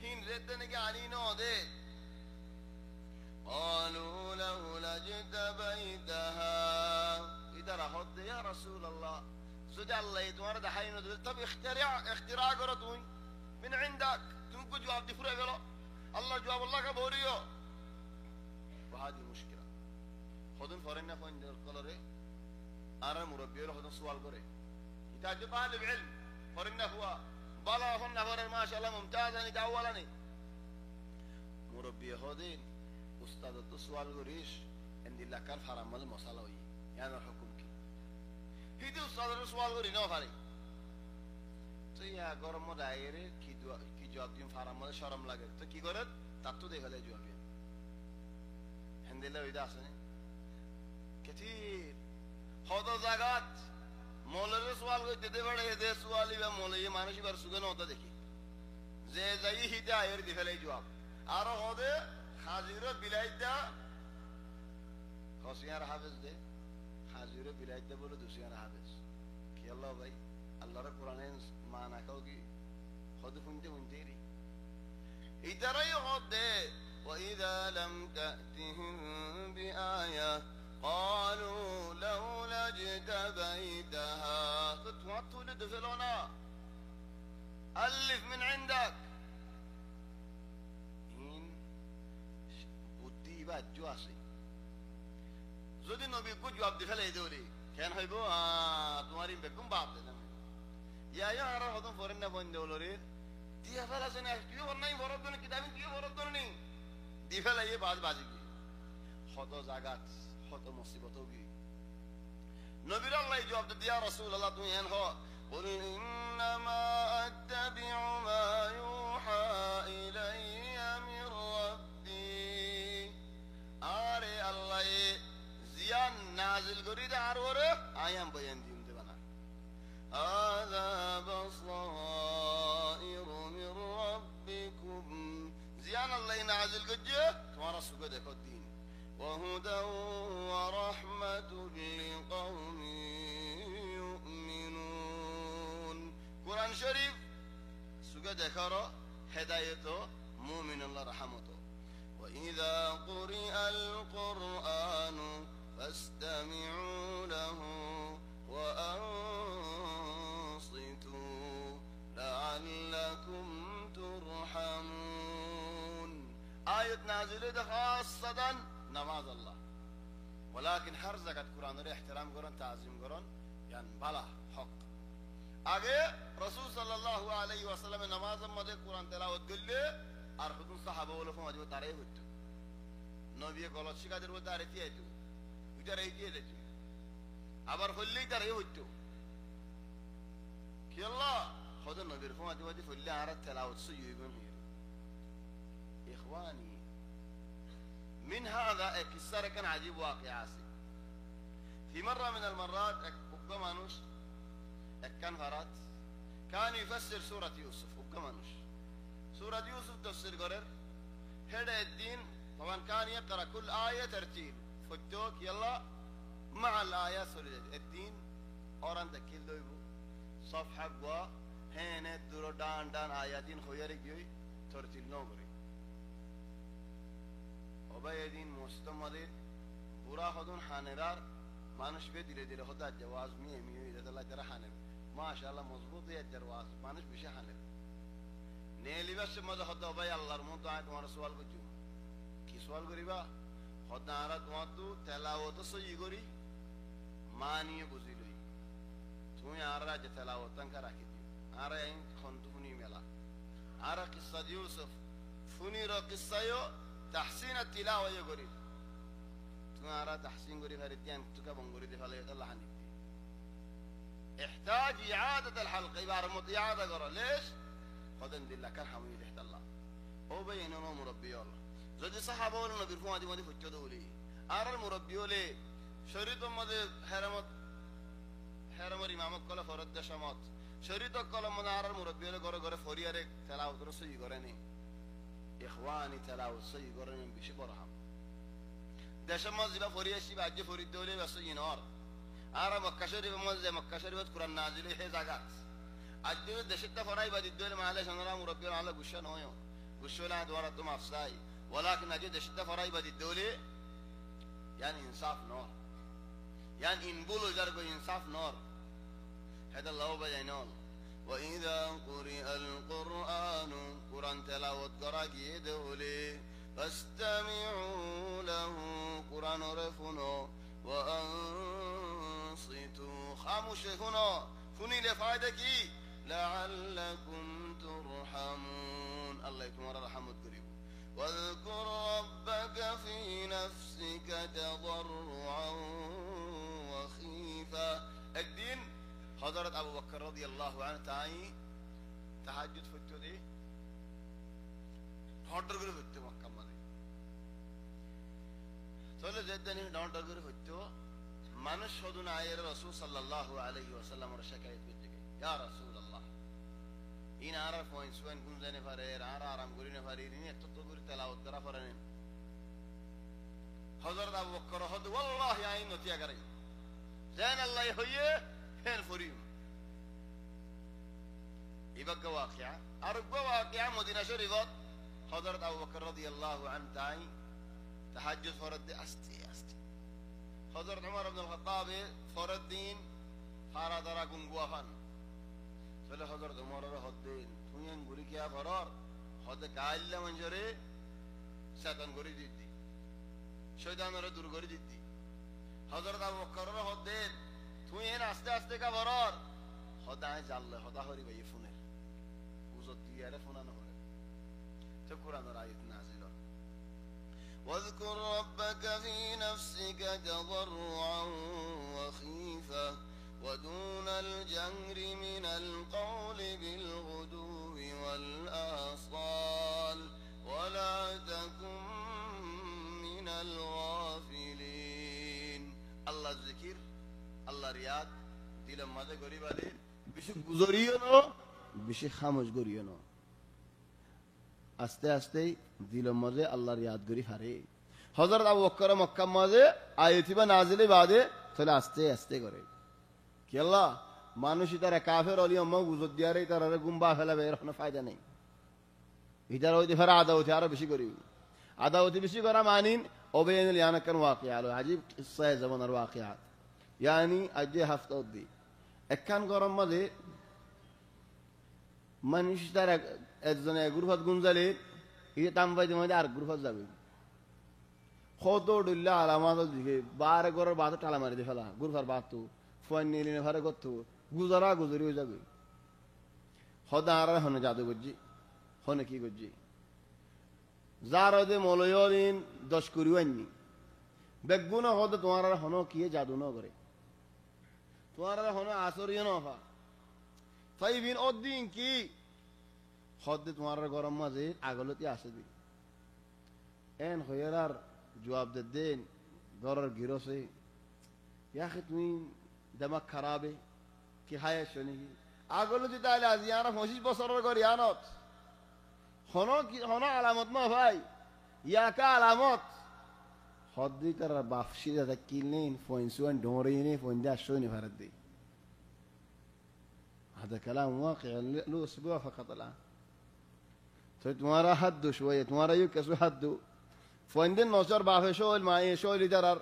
ہین زدنے کی آنی نہ دے قالوا لولا اجتبيتها ادھر خود یا رسول اللہ سجا اللہ تمہارا دہائی نہ دے تب اختراع کرو تم من عندك تم کو جواب دی فرے گلو اللہ جواب اللہ کا بوریو وهذه مشكلة خودن فورن نہ فون قلرے ارا مربی رو خودن سوال کرے اتا جو طالب علم فورن هو بلا هن فرن ما شاء الله ممتازا يتاولني مربي هودين استاذ تو سوال گریش اندی لکر فرامل مسئله ہوئی یعنی حکم کی هیدی استاد رو سوال گری نہ فاری تو یا گرم دایره کی جواب دیم فرامل شرم লাগে তো কি করে তাত তো দেখালে জবাব هندله ويدا আসে كثير هذا জায়গাত মৌলবী সওয়াল করতে দে বড় দে সওয়ালি বা মৌলবী মানুষ বার সুগন হতে দেখি যে যাই হিদা এর দি ফেলাই জবাব আর হবে হাজির বিলাইদা হোসিয়ার হাফেজ দে হাজির বিলাইদা বলে দুসিয়ার হাফেজ কি আল্লাহ ভাই আল্লাহর কোরআনে মানা কাও কি খোদ শুনতে শুনতেই ইদারাই হদে واذا لم تأتهم بآية قالوا لولا اجتبيتها فتواتوا لدفلونا ألف من عندك কিবা আজ্জু আছে যদি নবী কো জবাব দি ফেলে দেওলি কেন হইব তোমারই বেকুম বাপ দেন ইয়া ইয়া আর হতো ফরেন না বন্ধ হলরে দিয়া ফেলা আছে না কিও নাই বড় দন কি দামি কিও বড় দন নি দি ফেলা এই বাজি কি হতো জাগাত হতো মুসিবত কি নবীর আল্লাহ জবাব দিয়া রাসূলুল্লাহ তুমি এন হ قل إنما أتبع ما يوحى إلي من ربي আরে আল্লাহ জিয়ান নাজিল করি দে আর ওরে আয়াম বয়ান দিম দেবা না هذا بصائر من ربكم জিয়ান আল্লাহ নাজিল করছে তোমার সুখে দেখো দিন وهدى ورحمة لقوم يؤمنون قرآن شريف সুখে দেখার হেদায়েত মুমিন আল্লাহ রহমত وإذا قرئ القرآن فاستمعوا له وأنصتوا لعلكم ترحمون آية نازلة خاصة نماز الله ولكن هر زكاة قرآن রে احترام করুন تعظيم করুন يعني بلا حق আগে রাসূল সাল্লাল্লাহু আলাইহি ওয়াসাল্লামের নামাজের মধ্যে কোরআন তেলাওয়াত করলে আর হুজুর সাহাবা ওগুলো সমাজে তারাই হইতো নবী গলত শিকাদের মধ্যে আর কি আইতো ওইটার এই দিয়ে দিত আবার হইলেই তারাই হইতো কি আল্লাহ হযরত নবীর সমাজে মধ্যে হইলে আর তেলাওয়াত সুইবেন ইখওয়ানি من هذا قصة كان عجيب واقع عاسي في مرة من المرات أبقى مانوش كان فرات كان يفسر سورة يوسف أبقى مانوش سورة يوسف تفسير قرر هذا الدين طبعا كان يقرأ كل آية ترتيل فتوك يلا مع الآية سورة الدين أوران تكيل دويبو صفحة قوى هنا دورو دان آياتين خويرك جوي ترتيل نوغري ওবায়দিন মুস্তামাদের বুড়া হদন হানেরার মানুষ বে ধীরে ধীরে হদা জওয়াজ মিয়ে মিয়ে ইদাল্লাহ যারা হানের মাশাআল্লাহ মজবুত এই জওয়াজ মানুষ বেশি হানের নেলিবাস মধ্যে হদা ওবাই আল্লাহর মতো আয় তোমার সওয়াল করছো কি সওয়াল করিবা হদা আরা তোমার তো তেলাওয়াত সই করি মানিয়ে বুঝি লই তুমি আরা যে তেলাওয়াত তাঙ্কা রাখি দিও আরা এই খন্তুনি মেলা আরা কিসসা ইউসুফ ফুনির কিসসায়ো تحسين التلاوة يقولي تمارا تحسين قولي فارديان تكبن قولي دي فلا يطلع عني احتاج إعادة الحلقة يبقى إعادة قرأ ليش خدن دي الله كان حميد احت الله هو بينه مربي الله زي صحابة ولا بيرفعوا دي ما دي فتشوا لي أرى المربي لي شريط ما دي حرمت إمامك كله فرد دشمات شريطك كله من أرى المربي لي قرأ فوريارك تلاوة رسوي قرأني إخواني تلاوت سي قرنين بشي برهم داش مازيبا فوريشي باجي فوري الدولة بس ينار أرى مكشري بمزة مكشري بتقرأ نازلة هي زعات أجدوا دشتة فراي بعد الدولة معلش أنا رام ربنا على قشان هويو قشولا دوارة دم أفساي ولكن أجد دشتة فراي بعد الدولة يعني إنصاف نور يعني إن بولو جربو إنصاف نور هذا الله بينون وإذا قرئ القرآن قرآن تلاوت قراءة دولي فاستمعوا له قرآن رفنو وأنصتوا خاموش هنا فني لفائدك لعلكم ترحمون الله يكون رحمة قريب واذكر ربك في نفسك تضرعا وخيفا الدين حضرت أبو بكر رضي الله عنه تعي تهجد فتو دي ঢন্ডর করে হইতো মক্কা মানে চলে যেতেনি ঢন্ডর করে হইতো মানুষ সদুন আয়ের রাসূল সাল্লাল্লাহু আলাইহি ওয়াসাল্লামের শিকায়ত করতে গিয়ে ইয়া রাসূলুল্লাহ ইন আরাফ ওয়ান সুন গুনজানে পারে আর আরাম করিনে পারে ইনি এত তো করে তেলাওয়াত করা পারেন হযরত আবু বকর হদ ওয়াল্লাহি আইন নতিয়া করে জান আল্লাহ হইয়ে ফের ফরিম ইবাকা ওয়াকিয়া আর ওয়াকিয়া মদিনা শরীফত حضرت أبو بكر رضي الله عنه تعي تهجد فرد أستي حضرت عمر بن الخطاب فرد دين فارا درا قنقوافان فلا حضرت عمر الدين توين قولي كيا فرار حضرت كايلا منجري ساتن قولي دي শয়তানের দূর করে দিতি হযরত আবু বকরের হদে তুই এন আস্তে আস্তে কা বরর হদায় জানলে হদা হরি ভাই ফোনের বুঝত দিয়ারে ফোনানো হরে তো কোরআনের আয়াত নাযিল واذكر ربك في نفسك تضرعا وخيفة ودون الجهر من القول بالغدو والآصال ولا تكن من الغافلين الله الذكر الله رياض দিলে মাঝে গরিবালে বেশি গুজরিও না বেশি খামোশ করিও না আস্তে আস্তে দিলের মাঝে আল্লাহর ইয়াদ করি হারে হযরত আবু বকর মক্কা মাঝে আয়াতিবা নাজিলে বাদে তাহলে আস্তে আস্তে করে কি আল্লাহ মানুষ তারা কাফের অলি আম্মা গুজর দিয়ারে তারা গুম্বা ফেলাবে এর কোনো ফায়দা নেই ইদার হইতে ফেরা আদাওতি আরো বেশি করি আদাওতি বেশি করা মানিন ওবেন লিয়ানাকান ওয়াকিয়া আলো আজীব কিসসা জামানার ওয়াকিয়াত ইয়ানি আজে হাফতা দি একখান গরম মাঝে মানুষ তারা একজনে গুরফাত গুঞ্জালে এই তামবাইতে মধ্যে আর গুরফাত যাবে কত ডুল্লা আলামাত দিকে বারে গরের বাত টালা মারি দিয়ে ফেলা গুরফার বাত ফোন নিয়ে ভারে করতো গুজারা গুজরি হয়ে যাবে হদা আর হনে জাদু করছি হনে কি করছি যার হদে মলয়দিন 10 করিও আননি বেগুন হদে তোমার আর হনো কি জাদু ন করে তোমার আর হনো আসরিও নফা ফাইবিন অদ্দিন কি হদে তোমার গরম মাঝে আগলতি আসে দি এন হইয়ার জবাব দেন গরর গিরসে ইয়াকে তুমি দিমাগ খারাপে কি হায় শুনি আগলতি তাইলে আজ ইয়ারা 25 বছরের ঘর ইয়ানত হনো আলামত না ভাই ইয়াকা আলামত হদ্দি তার বাফসি দাদা কিনলেন ফোনসুয়ান ডোরিনে ফোন দিয়ে আসনি ভারত দি هذا كلام واقع له اسبوع فقط الان تمہارا حد شويه تمہارا يكسو حد فوندن نوشر بافه شو الماي شو اللي ترى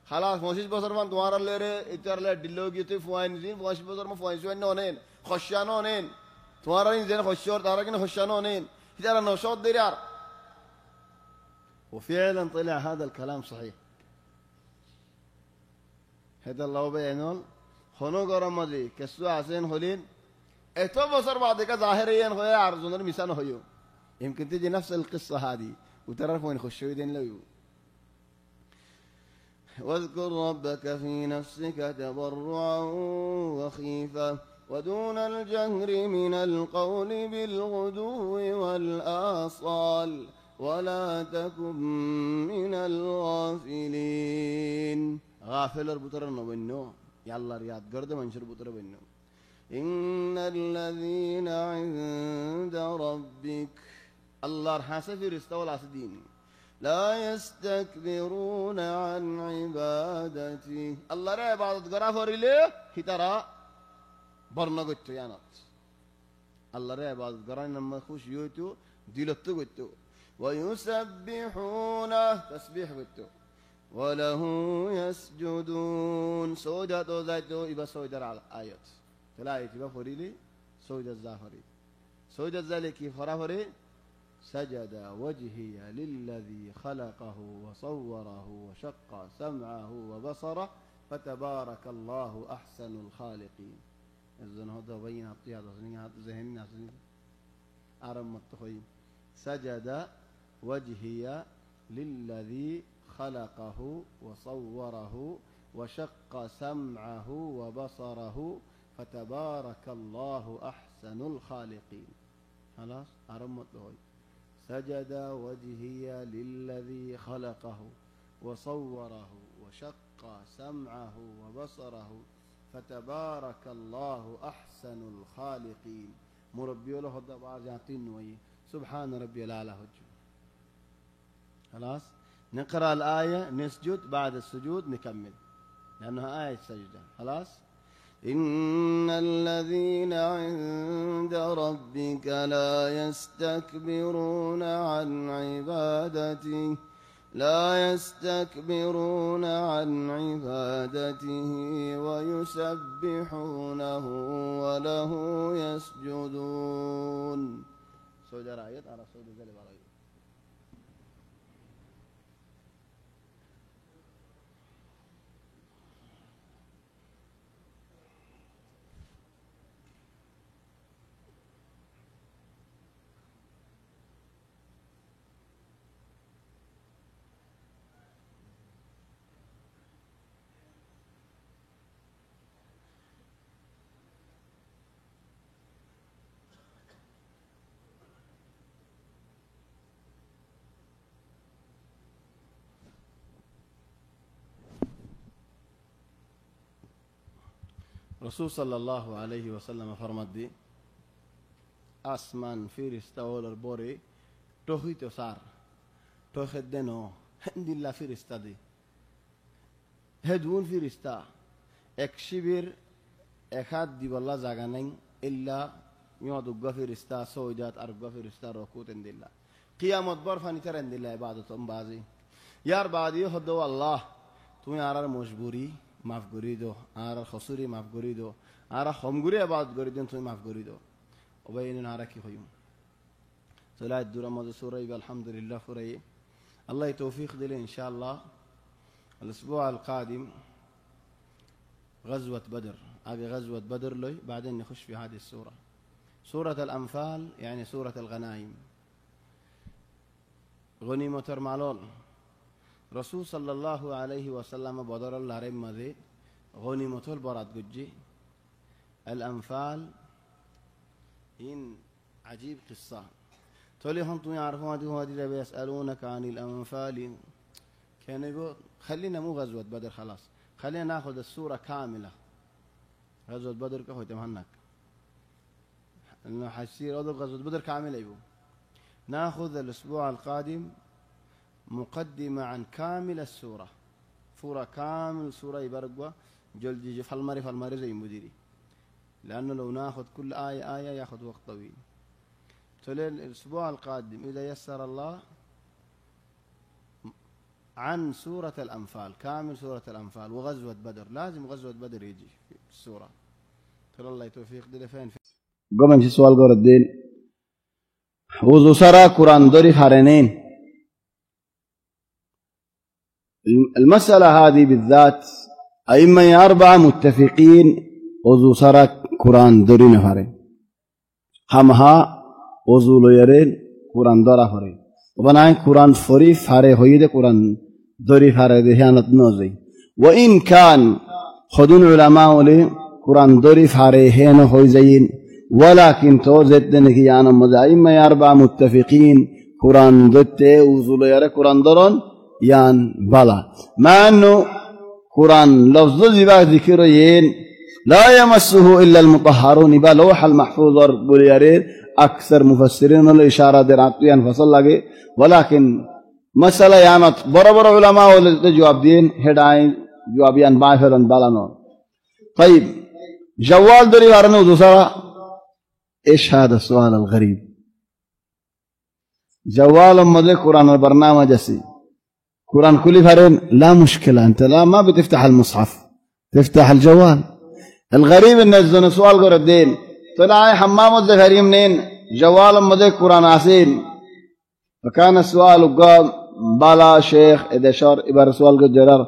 خلاص 25 বছর মান তোমার লেরে ইতারলে ডিলোগিতে ফোন দিন 25 বছর মা ফোন শুন ননেন খশানো নেন তোমার ইন যেন খশর তারা কিনা খশানো নেন ইতারা নশদ দিরার وفعلا طلع هذا الكلام صحيح هذا الله بينول হনো গরম মাঝে কেসু আসেন হলেন এত বছর বাদে কা জাহেরিয়ান হয়ে আর জনের মিশান হইও يمكن تيجي نفس القصة هذه وترى فين خشوا دين لو واذكر ربك في نفسك تضرعا وخيفة ودون الجهر من القول بالغدو والآصال ولا تكن من الغافلين غافل البطر نبنو يلا رياض قرد منشر بطر بنو إن الذين عند ربك الله حاسب يستوى العسدين لا يستكبرون عن عبادته الله رأي عبادت غرافر إليه هترى برنا قلت يا ناس الله رأي عبادت غران لما خوش يوتو ديلتو قلتو ويسبحونه تسبيح قلتو وله يسجدون سوجة ذاتو إبا سوجة على آيات تلاقي تبا فريلي سوجة الزافري سوجة ذلك فرافري سجد وجهي للذي خلقه وصوره وشق سمعه وبصره فتبارك الله أحسن الخالقين إذن هذا بين الطيادة ذهننا أرم التخيم سجد وجهي للذي خلقه وصوره وشق سمعه وبصره فتبارك الله أحسن الخالقين خلاص أرمت له سجد وجهي للذي خلقه وصوره وشق سمعه وبصره فتبارك الله أحسن الخالقين مربي له الضبع جاتين وي سبحان ربي الأعلى هجو خلاص نقرأ الآية نسجد بعد السجود نكمل لأنها آية سجدة خلاص إن الذين عند ربك لا يستكبرون عن عبادته ويسبحونه وله يسجدون سورة آيات على سورة ذلك رسول صلى الله عليه وسلم فرمت دي আসমান ফিরিস্তা ওলর পরে টহিত সার টহের দেন হেন্দিল্লা ফিরিস্তা দি হেদুন ফিরিস্তা এক শিবির এক হাত দিবল্লা জাগা নাই ইল্লা ইয়দুগ্গা ফিরিস্তা সৌদাত আরগ্গা ফিরিস্তা রকুতেন দিল্লা কিয়ামত বর ফানিতারেন দিল্লা ইবাদতম বাজি ইয়ার বাদি হদ আল্লাহ তুমি আর মজবুরি মাফ করি দো আর খসুরি মাফ করি দো আর হমগুরি ইবাদত করি দেন তুমি মাফ করি দো وبين نارك خيوم صلاة الدور ماذا سورة الحمد لله فري الله توفيق دلي إن شاء الله الأسبوع القادم غزوة بدر أبي غزوة بدر لي بعدين نخش في هذه السورة سورة الأنفال يعني سورة الغنائم غنيمة المالون رسول صلى الله عليه وسلم بدر الله رحمه ذي غنيمة البراد جدي الأنفال إن عجيب قصة تولي هم يعرفون هذه يسألونك عن الأنفال كان يقول خلينا مو غزوة بدر خلاص خلينا ناخذ السورة كاملة غزوة بدر كهو تمهنك إنه حيصير غزوة بدر كاملة يبو ناخذ الأسبوع القادم مقدمة عن كامل السورة سورة كامل سورة يبرقوا جلد يجي فالمري زي مديري لأنه لو ناخذ كل آية ياخذ وقت طويل تولي الأسبوع القادم إذا يسر الله عن سورة الأنفال كامل سورة الأنفال وغزوة بدر لازم غزوة بدر يجي في السورة ترى الله توفيق دي فين قبل شي سؤال قول الدين وذو سرى قرآن دوري حرنين المسألة هذه بالذات أئمة أربعة متفقين وذو سرى قرآن دوري نفرين همها وذو ليرين قرآن دورا فرين وبناء قرآن فري فاري هويده قرآن دوري فاري دهانت نوزي وإن كان خدون علماء لي قرآن دوري فاري هين هويزين ولكن توزد دنك يعني مذاهب أربعة متفقين قرآن دته وذو ليره قرآن دورن يان بالا ما أنه قرآن لفظ زبا ذكرين لا يمسه إلا المطهرون بلوح المحفوظ بوليارين أكثر مفسرين الإشارة دراتيان فصل لگے ولكن مسألة يانت برابر علماء جواب دين هداين جوابيان باهرن بالانون طيب جوال دري وارنو دوسرا إيش هذا السؤال الغريب جوال مدى قرآن البرنامج جسي قرآن كل فرين لا مشكلة أنت لا ما بتفتح المصحف تفتح الجوال الغريب ان الزن سؤال قرأ الدين طلع حمام الزهري منين جوال مدى قرآن عسين فكان السؤال قام بالا شيخ إذا شار إبار سؤال قد جرر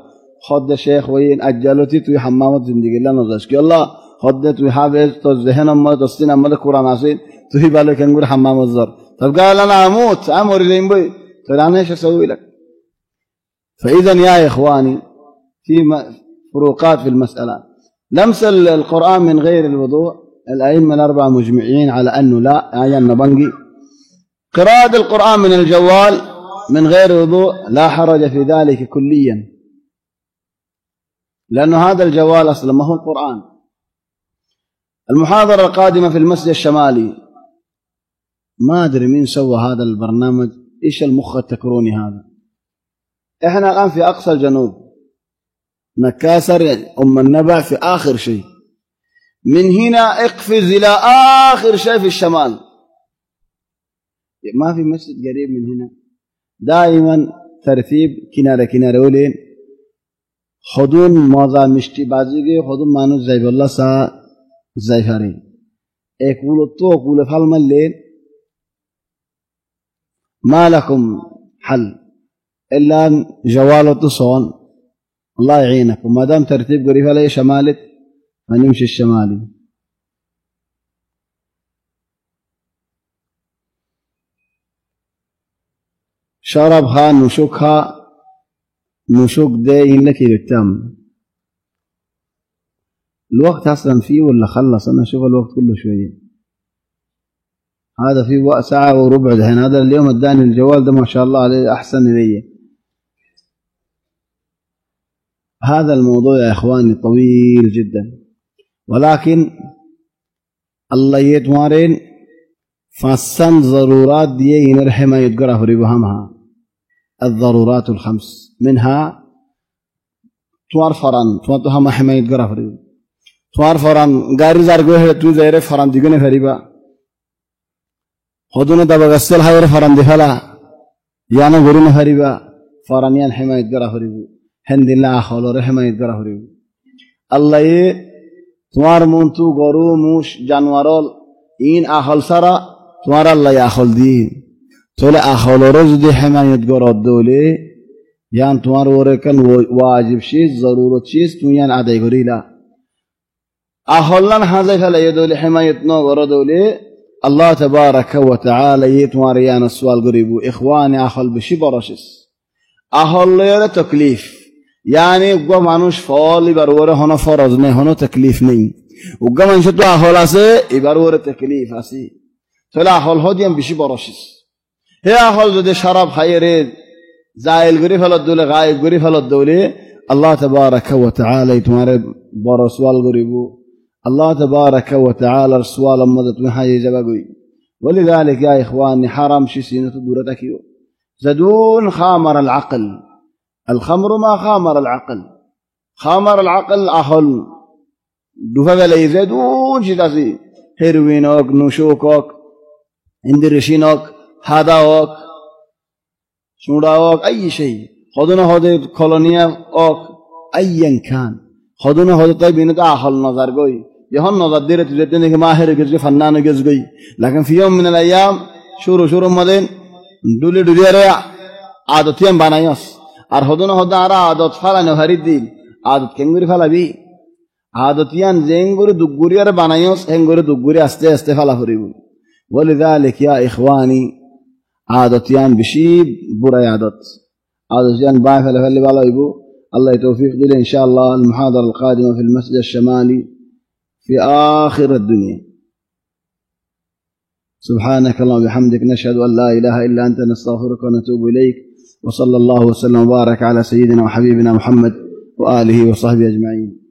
خد شيخ وين أجلتي توي حمام الزندگي الله نظرش كي الله خد توي حافظ تو الزهن أمد تصين أمد قرآن عسين توي بالا كان قول حمام الزر طب قال أنا أموت أمر لين بي طلع أنا إيش أسوي لك فإذا يا إخواني في فروقات في المسألة لمس القرآن من غير الوضوء الأئمة الأربعة مجمعين على أنه لا آية النبنجي قراءة القرآن من الجوال من غير وضوء لا حرج في ذلك كليا لأن هذا الجوال أصلا ما هو القرآن المحاضرة القادمة في المسجد الشمالي ما أدري مين سوى هذا البرنامج إيش المخ التكروني هذا إحنا الآن في أقصى الجنوب نكاسر أم النبع في آخر شيء من هنا اقفز إلى آخر شيء في الشمال ما في مسجد قريب من هنا دائما ترتيب كنارة كنارة ولين خدون موضع مشتي بازيگه خدون مانو زيب الله سا زيفارين اقول تو اقول فالم الليل ما لكم حل إلا جوالة صون الله يعينك وما دام ترتيب قريب عليه شمالك فنمشي الشمالي شربها نشكها نشك ده لك يتم الوقت أصلا فيه ولا خلص أنا أشوف الوقت كله شوية هذا فيه ساعة وربع دهين هذا اليوم اداني الجوال ده ما شاء الله عليه أحسن إلي هذا الموضوع يا إخواني طويل جدا ولكن الله يتمارين فاسن ضرورات دي ينرحم يتقرأ فريبهمها الضرورات الخمس منها توار فران توارتها ما حما يتقرأ فريب توار فران غاري زارقوه تو زيره فران ديگونه فريبا خودونه دبا غسل هايره فران دفلا يانا غرونه فريبا فرانيان حما يتقرأ فريب هند الله خالو حما يتقرأ فريب الله ي توار مونتو غرو موش جانورال این اخل سرا توار الله ياخل دي تول اخل روز دي حما يتقرأ دوله یان توار ورکن واجب چیز ضرورت چیز تو یان ادای گریلا اهلن حذف لا يدول حمايه نو وردولي الله تبارك وتعالى يتوار يان السؤال قريبو اخواني اهل بشي برشس اهل له تکلیف يعني گو مانوش فال برور هنا فرض نه هنا تکلیف نی و گو منش تو اهل اسه برور تکلیف اسی فلا اهل هديم بشي برشس هي اهل ده شراب خيره زائل غريف الدولة غايب غريف الدولة الله تبارك وتعالى يتمارب برسوال غريبو الله تبارك وتعالى رسوال مدت من حاجة جبقوي ولذلك يا إخواني حرام شي سينة دورتكيو زدون خامر العقل الخمر ما خامر العقل خامر العقل أهل دفع لي زدون شي تاسي هيروينوك نوشوكوك اندرشينوك هاداوك شوراوك أي شيء خدنا هذا كولونيا أوك أيا كان خدنا هذا طيب إنه أهل نظر قوي يهون نظر ديرة تجدني كماهر جزء فنان جزء قوي لكن في يوم من الأيام شورو مدين دولي ريا عادتين بنايوس أرهدنا هذا أرا عادت فلا نهاري دين عادت كنغوري فلا بي عادتيان زينغوري دغوري أرا بنايوس هنغوري دغوري أستي فلا فريبون ولذلك يا إخواني عادتيان بشي برا عادت عادتيان باي فلفل بالا يبو الله يتوفيق لي إن شاء الله المحاضرة القادمة في المسجد الشمالي في آخر الدنيا سبحانك اللهم وبحمدك نشهد أن لا إله إلا أنت نستغفرك ونتوب إليك وصلى الله وسلم وبارك على سيدنا وحبيبنا محمد وآله وصحبه أجمعين